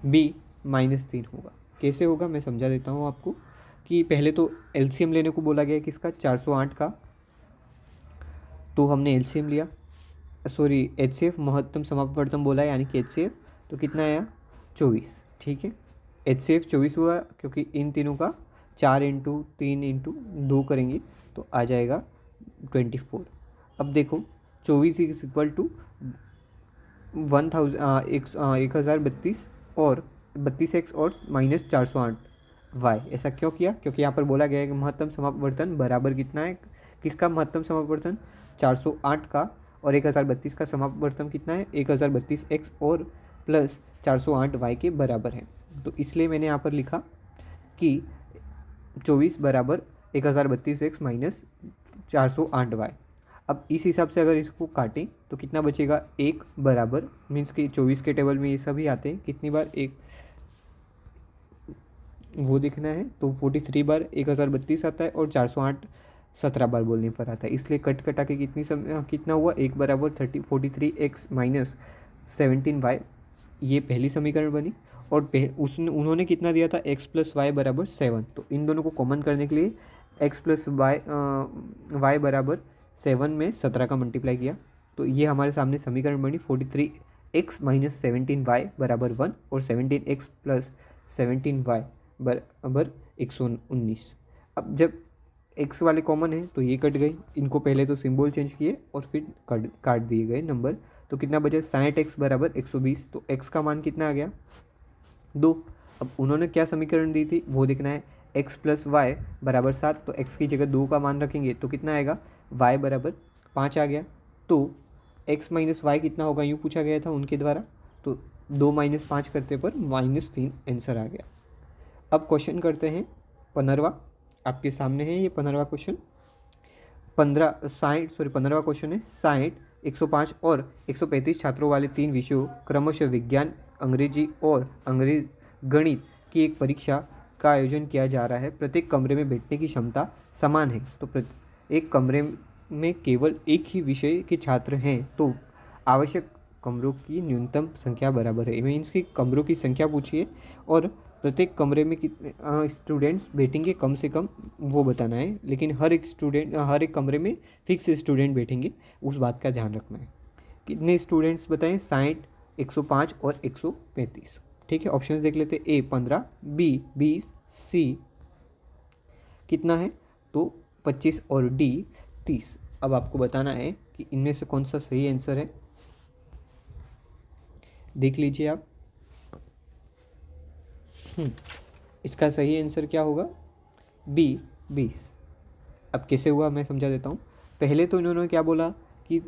b -3 होगा। कैसे होगा मैं समझा देता हूँ आपको, कि पहले तो एलसीएम लेने को बोला गया है किसका, 408 का, तो हमने एलसीएम लिया, सॉरी एचसीएफ महत्तम समापवर्तन बोला है, यानी कि एचसीएफ, तो कितना आया 24, ठीक है। एचसीएफ 24 हुआ क्योंकि इन तीनों का 4 इंटू 3 इंटू 2 करेंगे तो आ जाएगा 24। अब देखो 24 इज इक्वल टू 1032 और 32x और -408 y। ऐसा क्यों किया, क्योंकि यहाँ पर बोला गया है कि महत्तम समापवर्तन बराबर कितना है, किसका महत्तम समापवर्तन 408 का, और 1032 का समापवर्तन कितना है 1032x और प्लस 408 y के बराबर है। तो इसलिए मैंने यहाँ पर लिखा कि 24 बराबर 1032x माइनस 408y। अब इस हिसाब से अगर इसको काटें तो कितना बचेगा, एक बराबर मीन्स कि 24 के टेबल में ये सभी आते हैं, कितनी बार एक वो देखना है, तो 43 बार 1032 आता है और 408 17 बार बोलने पर आता है, इसलिए कट कटा के कितना हुआ, एक बराबर 43x माइनस 17y। ये पहली समीकरण बनी। और उन्होंने कितना दिया था, x प्लस वाई बराबर 7, तो इन दोनों को कॉमन करने के लिए x प्लस वाई बराबर 7 में 17 का मल्टीप्लाई किया, तो ये हमारे सामने समीकरण बनी 43x माइनस 17y बराबर 1 और 17x प्लस 17y बराबर 119। अब जब x वाले कॉमन है तो ये कट गई, इनको पहले तो सिंबल चेंज किए और फिर काट दिए गए नंबर, तो कितना बचे 60x बराबर 120, तो x का मान कितना आ गया 2। अब उन्होंने क्या समीकरण दी थी वो देखना है, x प्लस वाई बराबर 7, तो x की जगह 2 का मान रखेंगे तो कितना आएगा y बराबर 5 आ गया। तो x माइनस वाई कितना होगा यूँ पूछा गया था उनके द्वारा, तो 2 - 5 करते पर -3 आंसर आ गया। अब क्वेश्चन करते हैं 15वां, आपके सामने है ये 15वां क्वेश्चन। 15वां क्वेश्चन है 60, 105 और 135 छात्रों वाले 3 विषयों क्रमशः विज्ञान, अंग्रेजी और गणित की एक परीक्षा का आयोजन किया जा रहा है। प्रत्येक कमरे में बैठने की क्षमता समान है, तो एक कमरे में केवल एक ही विषय के छात्र हैं, तो आवश्यक कमरों की न्यूनतम संख्या बराबर है। मीन्स की कमरों की संख्या पूछिए और प्रत्येक कमरे में कितने स्टूडेंट्स बैठेंगे कम से कम वो बताना है, लेकिन हर एक कमरे में फिक्स स्टूडेंट बैठेंगे, उस बात का ध्यान रखना है। कितने स्टूडेंट्स बताएं, 60, 105 और 135, ठीक है। ऑप्शन देख लेते, ए 15, बी 20, सी कितना है तो 25 और डी 30। अब आपको बताना है कि इनमें से कौन सा सही आंसर है, देख लीजिए आप। इसका सही आंसर क्या होगा, बी 20। अब कैसे हुआ मैं समझा देता हूँ। पहले तो इन्होंने क्या बोला कि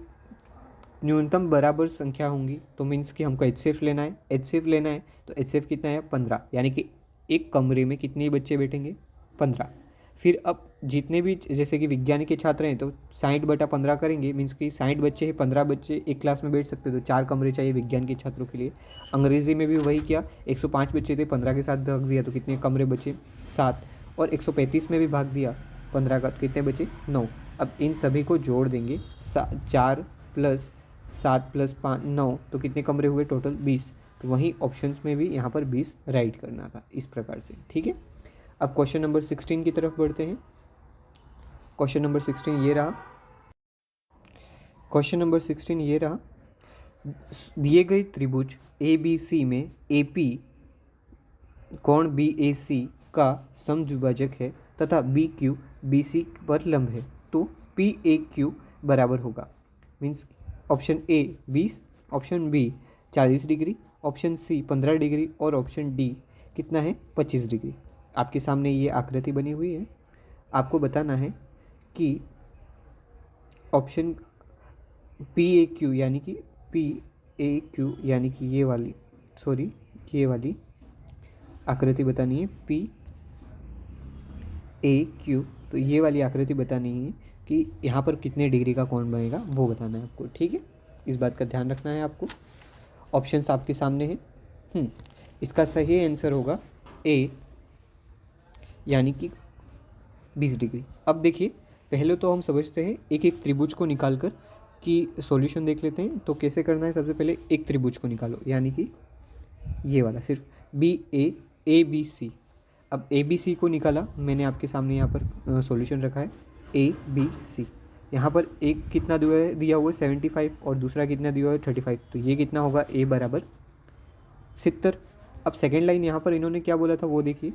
न्यूनतम बराबर संख्या होंगी, तो मीन्स कि हमको एचसीएफ लेना है, तो एचसीएफ कितना है 15, यानी कि एक कमरे में कितने बच्चे बैठेंगे 15। फिर अब जितने भी जैसे कि विज्ञान के छात्र हैं तो 60/15 करेंगे, मीन्स कि 60 बच्चे हैं, 15 बच्चे एक क्लास में बैठ सकते, तो 4 कमरे चाहिए विज्ञान के छात्रों के लिए। अंग्रेजी में भी वही किया, 105 बच्चे थे, 15 के साथ भाग दिया तो कितने कमरे बचे 7, और 135 में भी भाग दिया 15 का, कितने बचे 9। अब इन सभी को जोड़ देंगे, 4 + 7 + 5 9, तो कितने कमरे हुए टोटल 20। तो वहीं ऑप्शंस में भी यहाँ पर 20 राइट करना था, इस प्रकार से, ठीक है। अब क्वेश्चन नंबर 16 की तरफ बढ़ते हैं। क्वेश्चन नंबर 16 ये रहा, दिए गए त्रिभुज ABC में AP कोण बी ए सी का समद्विभाजक है तथा बी क्यू बी सी पर लंब है तो पी ए क्यू बराबर होगा। Means option A 20, option B 40 degree, option C 15 degree और ऑप्शन डी कितना है 25 डिग्री। आपके सामने ये आकृति बनी हुई है। आपको बताना है कि ऑप्शन पी ए क्यू यानी कि ये वाली आकृति बतानी है पी ए क्यू। तो ये वाली आकृति बतानी है कि यहाँ पर कितने डिग्री का कोण बनेगा वो बताना है आपको। ठीक है, इस बात का ध्यान रखना है आपको। ऑप्शंस आपके सामने हैं। इसका सही आंसर होगा ए यानी कि 20 डिग्री। अब देखिए, पहले तो हम समझते हैं एक एक त्रिभुज को निकाल कर कि सॉल्यूशन देख लेते हैं। तो कैसे करना है, सबसे पहले एक त्रिभुज को निकालो यानी कि ये वाला सिर्फ बी ए बी सी। अब ए बी सी को निकाला मैंने, आपके सामने यहाँ पर सॉल्यूशन रखा है ए बी सी। यहाँ पर एक कितना दिया हुआ है 75 और दूसरा कितना दिया हुआ है 35। तो ये कितना होगा ए बराबर 70। अब सेकेंड लाइन यहाँ पर इन्होंने क्या बोला था वो देखिए,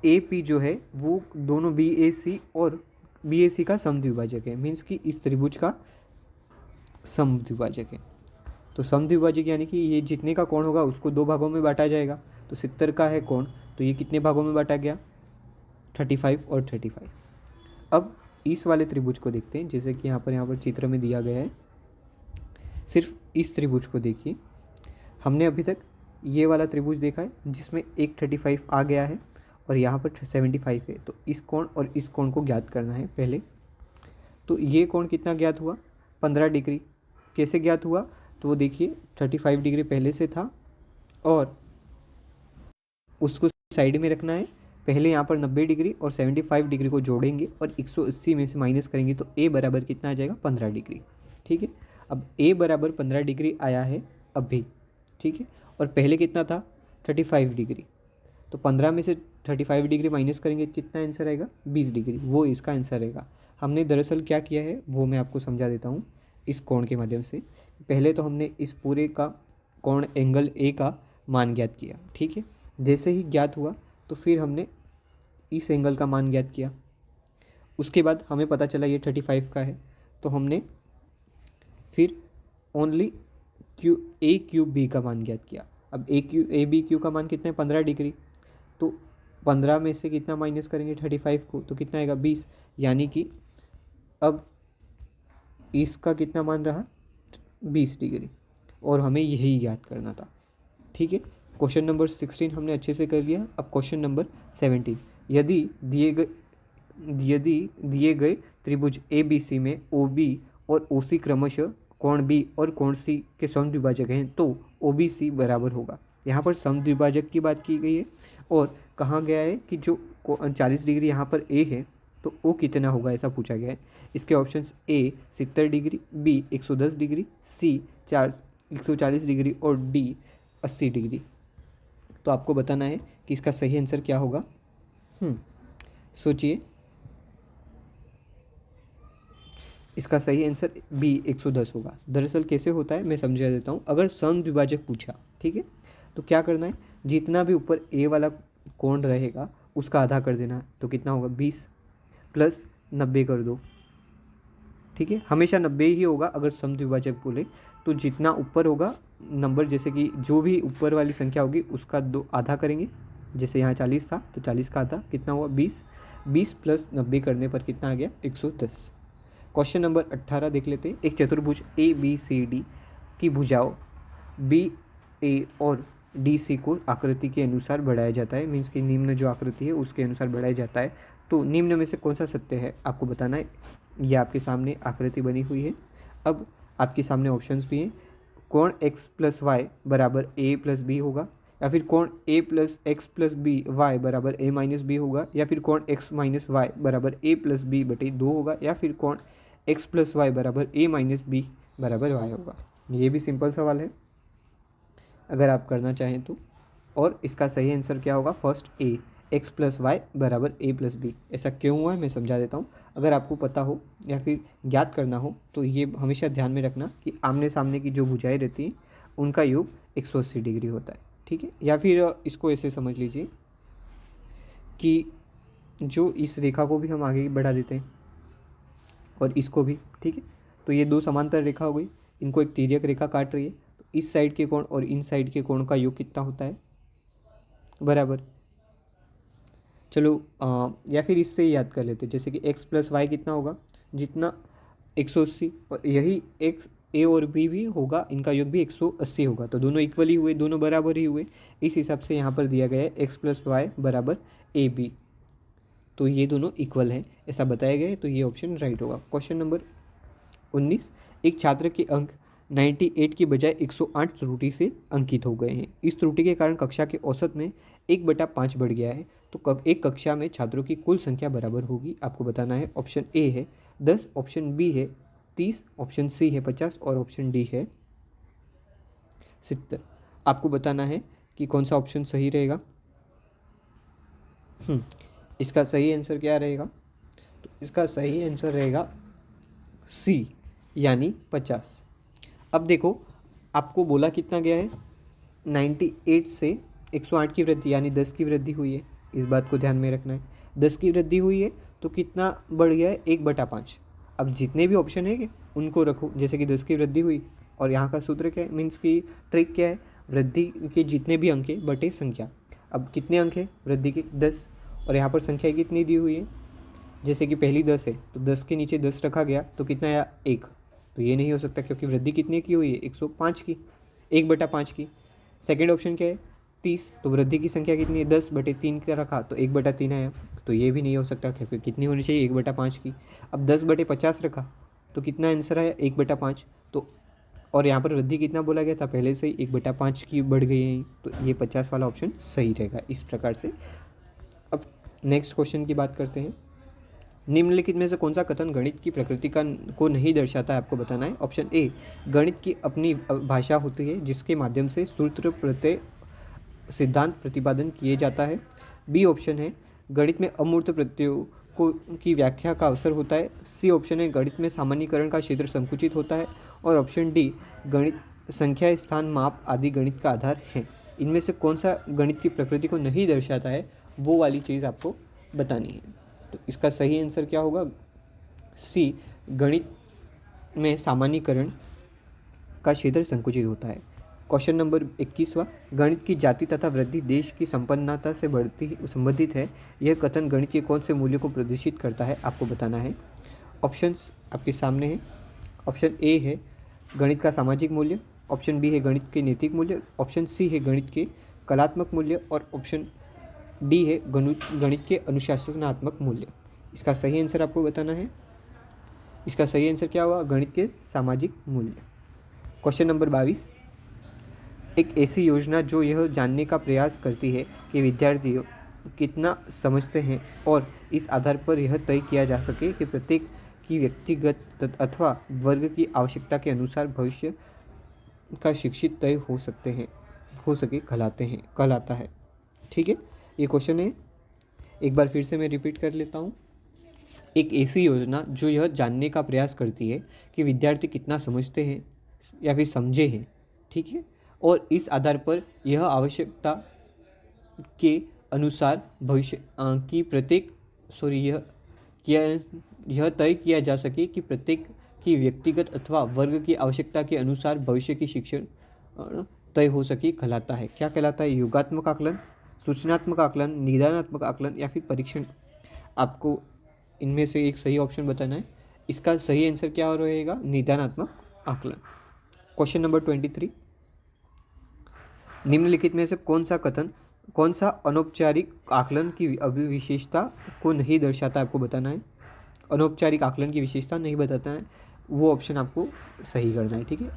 ए पी जो है वो दोनों बी ए सी और बी ए सी का समद्विभाजक है। मीन्स कि इस त्रिभुज का समद्विभाजक है। तो समद्विभाजक यानी कि ये जितने का कोण होगा उसको दो भागों में बांटा जाएगा। तो 70 का है कोण, तो ये कितने भागों में बांटा गया 35 और 35। अब इस वाले त्रिभुज को देखते हैं, जैसे कि यहाँ पर चित्र में दिया गया है। सिर्फ इस त्रिभुज को देखिए, हमने अभी तक ये वाला त्रिभुज देखा है जिसमें एक 35 आ गया है और यहाँ पर 75 है। तो इस कोण और इस कोण को ज्ञात करना है पहले। तो ये कोण कितना ज्ञात हुआ 15 डिग्री। कैसे ज्ञात हुआ, तो वो देखिए 35 डिग्री पहले से था और उसको साइड में रखना है। पहले यहाँ पर 90 डिग्री और 75 डिग्री को जोड़ेंगे और 180 में से माइनस करेंगे तो ए बराबर कितना आ जाएगा 15 डिग्री। ठीक है, अब ए बराबर 15 डिग्री आया है अभी। ठीक है, और पहले कितना था 35 डिग्री। तो 15 में से 35 डिग्री माइनस करेंगे कितना आंसर आएगा 20 डिग्री। वो इसका आंसर रहेगा। हमने दरअसल क्या किया है वो मैं आपको समझा देता हूँ इस कोण के माध्यम से। पहले तो हमने इस पूरे का कोण एंगल ए का मान ज्ञात किया। ठीक है, जैसे ही ज्ञात हुआ तो फिर हमने इस एंगल का मान ज्ञात किया। उसके बाद हमें पता चला ये 35 का है, तो हमने फिर ओनली क्यू बी का मान ज्ञात किया। अब ए बी क्यू का मान कितना है 15 डिग्री। तो 15 में से कितना माइनस करेंगे 35 को, तो कितना आएगा 20। यानी कि अब इसका कितना मान रहा 20 डिग्री और हमें यही ज्ञात करना था। ठीक है, क्वेश्चन नंबर 16 हमने अच्छे से कर लिया। अब क्वेश्चन नंबर 17, यदि दिए गए त्रिभुज ए बी सी में ओ बी और ओ सी क्रमशः कोण बी और कोण सी के समद्विभाजक हैं तो ओ बी सी बराबर होगा। यहाँ पर समद्विभाजक की बात की गई है और कहा गया है कि जो 40 डिग्री यहाँ पर ए है तो ओ कितना होगा ऐसा पूछा गया है। इसके options A 70 degree, B 110 degree, C 140 degree और डी 80 डिग्री। तो आपको बताना है कि इसका सही आंसर क्या होगा। सोचिए, इसका सही आंसर बी 110 होगा। दरअसल कैसे होता है मैं समझा देता हूँ। अगर समद्विभाजक पूछा, ठीक है, तो क्या करना है, जितना भी ऊपर ए वाला कोण रहेगा उसका आधा कर देना। तो कितना होगा 20 प्लस 90 कर दो। ठीक है, हमेशा 90 ही होगा अगर समद्विभाजक बोले तो। जितना ऊपर होगा नंबर, जैसे कि जो भी ऊपर वाली संख्या होगी उसका दो आधा करेंगे। जैसे यहाँ 40 था तो 40 का आधा कितना हुआ 20। 20 प्लस 90 करने पर कितना आ गया 110। क्वेश्चन नंबर 18 देख लेते हैं। एक चतुर्भुज ए बी सी डी की भुजाओं बी ए और डी सी को आकृति के अनुसार बढ़ाया जाता है। मीन्स कि निम्न जो आकृति है उसके अनुसार बढ़ाया जाता है। तो निम्न में से कौन सा सत्य है आपको बताना है। यह आपके सामने आकृति बनी हुई है। अब आपके सामने ऑप्शंस भी हैं। कोण x प्लस वाई बराबर a प्लस बी होगा, या फिर कोण a प्लस एक्स प्लस बी वाई बराबर a माइनस बी होगा, या फिर कोण x माइनस वाई बराबर a प्लस बी बटे 2 होगा, या फिर कोण x प्लस वाई बराबर a माइनस बी बराबर y होगा। ये भी सिंपल सवाल है अगर आप करना चाहें तो। और इसका सही आंसर क्या होगा, first A x plus Y बराबर ए प्लस बी। ऐसा क्यों हुआ है मैं समझा देता हूँ। अगर आपको पता हो या फिर ज्ञात करना हो तो ये हमेशा ध्यान में रखना कि आमने सामने की जो भुजाएं रहती हैं उनका योग 180 डिग्री होता है। ठीक है, या फिर इसको ऐसे समझ लीजिए कि जो इस रेखा को भी हम आगे बढ़ा देते हैं और इसको भी, ठीक है। तो ये दो समांतर रेखा हो गई, इनको एक तिर्यक रेखा काट रही है। तो इस साइड के कोण और इन साइड के कोण का योग कितना होता है, बराबर। चलो या फिर इससे ही याद कर लेते हैं, जैसे कि x प्लस वाई कितना होगा, जितना 180, और यही x ए और बी भी होगा, इनका योग भी 180 होगा। तो दोनों इक्वल ही हुए, दोनों बराबर ही हुए। इस हिसाब से यहाँ पर दिया गया है x प्लस वाई बराबर ए बी, तो ये दोनों इक्वल हैं ऐसा बताया गया है। तो ये ऑप्शन राइट होगा। क्वेश्चन नंबर 19, एक छात्र के अंक 98 की बजाय 108 त्रुटि से अंकित हो गए हैं। इस त्रुटि के कारण कक्षा के औसत में 1/5 बढ़ गया है। तो एक कक्षा में छात्रों की कुल संख्या बराबर होगी, आपको बताना है। ऑप्शन ए है 10, ऑप्शन बी है 30, ऑप्शन सी है 50 और ऑप्शन डी है 70। आपको बताना है कि कौन सा ऑप्शन सही रहेगा। इसका सही आंसर क्या रहेगा, तो इसका सही आंसर रहेगा सी, यानी 50। अब देखो, आपको बोला कितना गया है, 98 से 108 की वृद्धि यानी 10 की वृद्धि हुई है, इस बात को ध्यान में रखना है। 10 की वृद्धि हुई है तो कितना बढ़ गया है, 1/5। अब जितने भी ऑप्शन है उनको रखो, जैसे कि 10 की वृद्धि हुई, और यहाँ का सूत्र क्या है, मीन्स की ट्रिक क्या है, वृद्धि के जितने भी अंक है बटे संख्या। अब कितने अंक है वृद्धि के, 10, और यहाँ पर संख्या कितनी दी हुई है, जैसे कि पहली 10 है तो 10 के नीचे 10 रखा गया तो कितना आया, 1। तो ये नहीं हो सकता क्योंकि वृद्धि कितने की हुई है, 105 की, 1/5 की। सेकेंड ऑप्शन क्या है, 30, तो वृद्धि की संख्या कितनी है, 10/3 का रखा तो 1/3 आया। तो ये भी नहीं हो सकता क्योंकि कितनी होनी चाहिए, 1/5 की। अब 10/50 रखा तो कितना आंसर आया, 1/5। तो और यहाँ पर वृद्धि कितना बोला गया था, पहले से ही 1/5 की बढ़ गई है, तो ये 50 वाला ऑप्शन सही रहेगा इस प्रकार से। अब नेक्स्ट क्वेश्चन की बात करते हैं। निम्नलिखित में से कौन सा कथन गणित की प्रकृति को नहीं दर्शाता है, आपको बताना है। ऑप्शन ए, गणित की अपनी भाषा होती है जिसके माध्यम से सूत्र प्रत्यय सिद्धांत प्रतिपादन किए जाता है। बी ऑप्शन है, गणित में अमूर्त प्रत्ययों को की व्याख्या का अवसर होता है। सी ऑप्शन है, गणित में सामान्यीकरण का क्षेत्र संकुचित होता है। और ऑप्शन डी, गणित संख्या स्थान माप आदि गणित का आधार है। इनमें से कौन सा गणित की प्रकृति को नहीं दर्शाता है, वो वाली चीज़ आपको बतानी है। तो इसका सही आंसर क्या होगा, सी, गणित में सामान्यीकरण का क्षेत्र संकुचित होता है। क्वेश्चन नंबर 21वां, गणित की जाति तथा वृद्धि देश की संपन्नता से बढ़ती संबंधित है। यह कथन गणित के कौन से मूल्य को प्रदर्शित करता है, आपको बताना है। ऑप्शंस आपके सामने हैं। ऑप्शन ए है गणित का सामाजिक मूल्य, ऑप्शन बी है गणित के नैतिक मूल्य, ऑप्शन सी है गणित के कलात्मक मूल्य और ऑप्शन डी है गणित के अनुशासनात्मक मूल्य। इसका सही आंसर आपको बताना है। इसका सही आंसर क्या हुआ, गणित के सामाजिक मूल्य। क्वेश्चन नंबर 22, एक ऐसी योजना जो यह जानने का प्रयास करती है कि विद्यार्थी कितना समझते हैं और इस आधार पर यह तय किया जा सके कि प्रत्येक की व्यक्तिगत अथवा वर्ग की आवश्यकता के अनुसार भविष्य का शिक्षित तय हो सके कहलाता है। ठीक है, ये क्वेश्चन है, एक बार फिर से मैं रिपीट कर लेता हूँ। एक ऐसी योजना जो यह जानने का प्रयास करती है कि विद्यार्थी कितना समझते हैं या फिर समझे हैं, ठीक है, और इस आधार पर यह आवश्यकता के अनुसार भविष्य की प्रत्येक यह तय किया जा सके कि प्रत्येक की व्यक्तिगत अथवा वर्ग की आवश्यकता के अनुसार भविष्य की शिक्षण तय हो सके कहलाता है। क्या कहलाता है, योगात्मक आकलन, सूचनात्मक आकलन, निदानात्मक आकलन या फिर परीक्षण। आपको इनमें से एक सही ऑप्शन बताना है। इसका सही आंसर क्या रहेगा, निदानात्मक आकलन। क्वेश्चन नंबर 23, निम्नलिखित में से कौन सा अनौपचारिक आकलन की विशेषता को नहीं दर्शाता है, आपको बताना है। अनौपचारिक आकलन की विशेषता नहीं बताता है, वो ऑप्शन आपको सही करना है। ठीक है,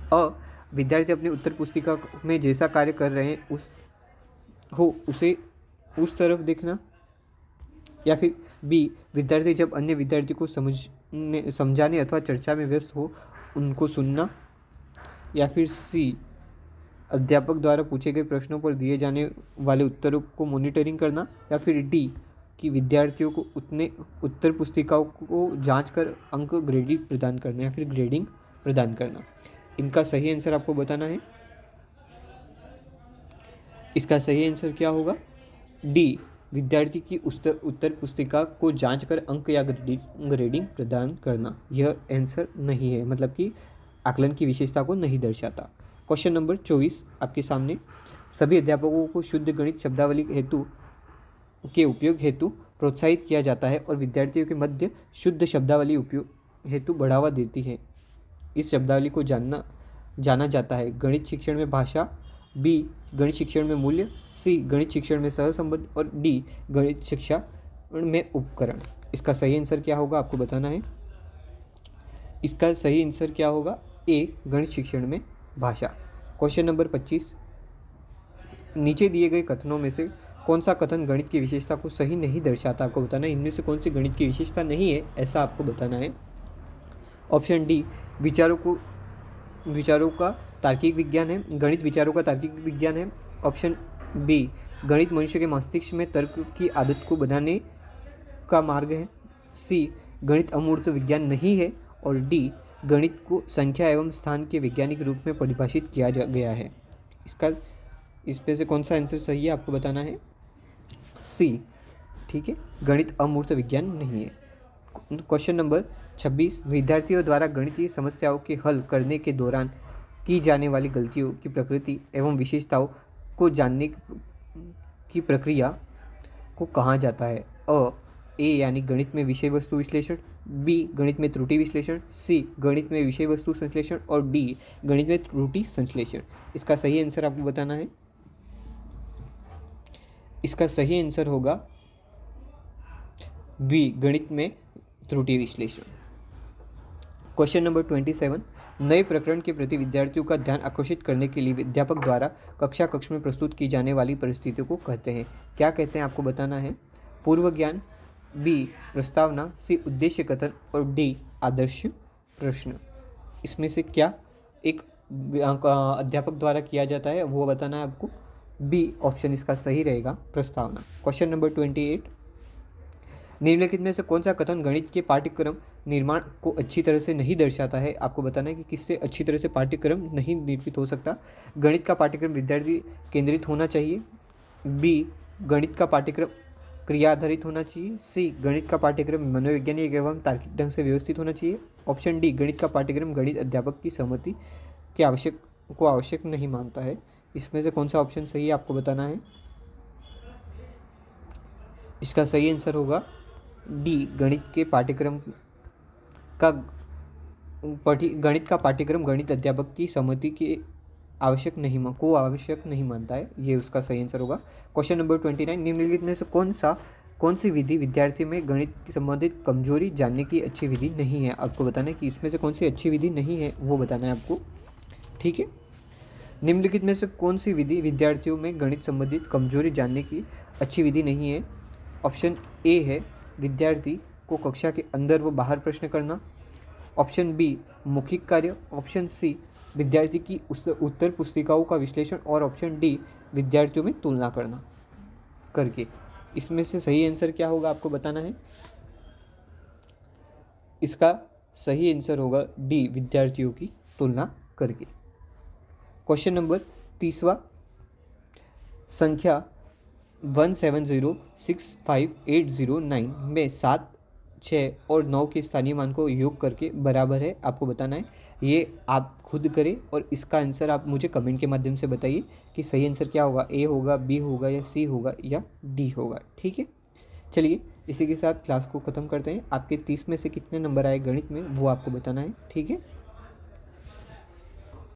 विद्यार्थी अपनी उत्तर पुस्तिका में जैसा कार्य कर रहे हैं उसे उस तरफ देखना, या फिर बी, विद्यार्थी जब अन्य विद्यार्थी को समझाने अथवा चर्चा में व्यस्त हो उनको सुनना, या फिर सी, अध्यापक द्वारा पूछे गए प्रश्नों पर दिए जाने वाले उत्तरों को मॉनिटरिंग करना, या फिर डी, कि विद्यार्थियों को उतने उत्तर पुस्तिकाओं को जांचकर अंक ग्रेडिंग प्रदान करना। इनका सही आंसर आपको बताना है। इसका सही आंसर क्या होगा? डी, विद्यार्थी की उत्तर पुस्तिका को जांचकर अंक या ग्रेडिंग प्रदान करना। यह आंसर नहीं है, मतलब कि आकलन की विशेषता को नहीं दर्शाता। क्वेश्चन नंबर 24 आपके सामने, सभी अध्यापकों को शुद्ध गणित शब्दावली के उपयोग हेतु प्रोत्साहित किया जाता है और विद्यार्थियों के मध्य शुद्ध शब्दावली उपयोग हेतु बढ़ावा देती है। इस शब्दावली को जाना जाता है। गणित शिक्षण में भाषा, बी गणित शिक्षण में मूल्य, सी गणित शिक्षण में सहसंबंध और डी गणित शिक्षा में उपकरण। इसका सही आंसर क्या होगा आपको बताना है। इसका सही आंसर क्या होगा? ए गणित शिक्षण में भाषा। क्वेश्चन नंबर 25, नीचे दिए गए कथनों में से कौन सा कथन गणित की विशेषता को सही नहीं दर्शाता? आपको बताना है इनमें से कौन सी गणित की विशेषता नहीं है, ऐसा आपको बताना है। ऑप्शन डी, विचारों का तार्किक विज्ञान है, गणित विचारों का तार्किक विज्ञान है। ऑप्शन बी, गणित मनुष्य के मस्तिष्क में तर्क की आदत को बनाने का मार्ग है। सी, गणित अमूर्त विज्ञान नहीं है। और डी, गणित को संख्या एवं स्थान के वैज्ञानिक रूप में परिभाषित किया गया है। इसमें से कौन सा आंसर सही है आपको बताना है। सी, ठीक है, गणित अमूर्त विज्ञान नहीं है। क्वेश्चन नंबर 26, विद्यार्थियों द्वारा गणितीय समस्याओं के हल करने के दौरान की जाने वाली गलतियों की प्रकृति एवं विशेषताओं को जानने की प्रक्रिया को कहा जाता है? ए यानी गणित में विषय वस्तु विश्लेषण, बी गणित में त्रुटि विश्लेषण, सी गणित में विषय वस्तु संश्लेषण और डी गणित में त्रुटि संश्लेषण। इसका सही आंसर आपको बताना है। इसका सही आंसर होगा बी गणित में त्रुटि विश्लेषण। क्वेश्चन नंबर 27, नए प्रकरण के प्रति विद्यार्थियों का ध्यान आकर्षित करने के लिए अध्यापक द्वारा कक्ष में प्रस्तुत की जाने वाली परिस्थितियों को कहते हैं? क्या कहते हैं आपको बताना है। पूर्व ज्ञान, बी प्रस्तावना, सी उद्देश्य कथन और डी आदर्श प्रश्न। इसमें से क्या एक अध्यापक द्वारा किया जाता है वो बताना है आपको। बी ऑप्शन इसका सही रहेगा, प्रस्तावना। क्वेश्चन नंबर 28, निम्नलिखित में से कौन सा कथन गणित के पाठ्यक्रम निर्माण को अच्छी तरह से नहीं दर्शाता है? आपको बताना है कि किससे अच्छी तरह से पाठ्यक्रम नहीं निर्मित हो सकता। गणित का पाठ्यक्रम विद्यार्थी केंद्रित होना चाहिए, बी गणित का पाठ्यक्रम क्रिया आधारित होना चाहिए, सी गणित का पाठ्यक्रम मनोवैज्ञानिक एवं तार्किक ढंग से व्यवस्थित होना चाहिए। ऑप्शन डी, गणित का पाठ्यक्रम गणित अध्यापक की सहमति के आवश्यक नहीं मानता है। इसमें से कौन सा ऑप्शन सही है आपको बताना है। इसका सही आंसर होगा डी, गणित का पाठ्यक्रम गणित अध्यापक की सहमति की आवश्यक नहीं मानता है। ये उसका सही आंसर होगा। क्वेश्चन नंबर 29, निम्नलिखित में से कौन सी विधि विद्यार्थी में गणित की संबंधित कमजोरी जानने की अच्छी विधि नहीं है? आपको बताना है कि इसमें से कौन सी अच्छी विधि नहीं है, वो बताना है आपको। ठीक है, निम्नलिखित में से कौन सी विधि विद्यार्थियों में गणित संबंधित कमजोरी जानने की अच्छी विधि नहीं है? ऑप्शन ए है विद्यार्थी को कक्षा के अंदर व बाहर प्रश्न करना। ऑप्शन बी मौखिक कार्य। ऑप्शन सी विद्यार्थी की उत्तर पुस्तिकाओं का विश्लेषण और ऑप्शन डी विद्यार्थियों में तुलना करके। इसमें से सही आंसर क्या होगा आपको बताना है। इसका सही आंसर होगा डी, विद्यार्थियों की तुलना करके। क्वेश्चन नंबर 30, संख्या 17065809 में 7, 6 और 9 के स्थानीय मान को योग करके बराबर है, आपको बताना है। ये आप खुद करें और इसका आंसर आप मुझे कमेंट के माध्यम से बताइए कि सही आंसर क्या होगा, ए होगा, बी होगा या सी होगा या डी होगा। ठीक है, चलिए इसी के साथ क्लास को ख़त्म करते हैं। आपके 30 में से कितने नंबर आए गणित में वो आपको बताना है। ठीक है।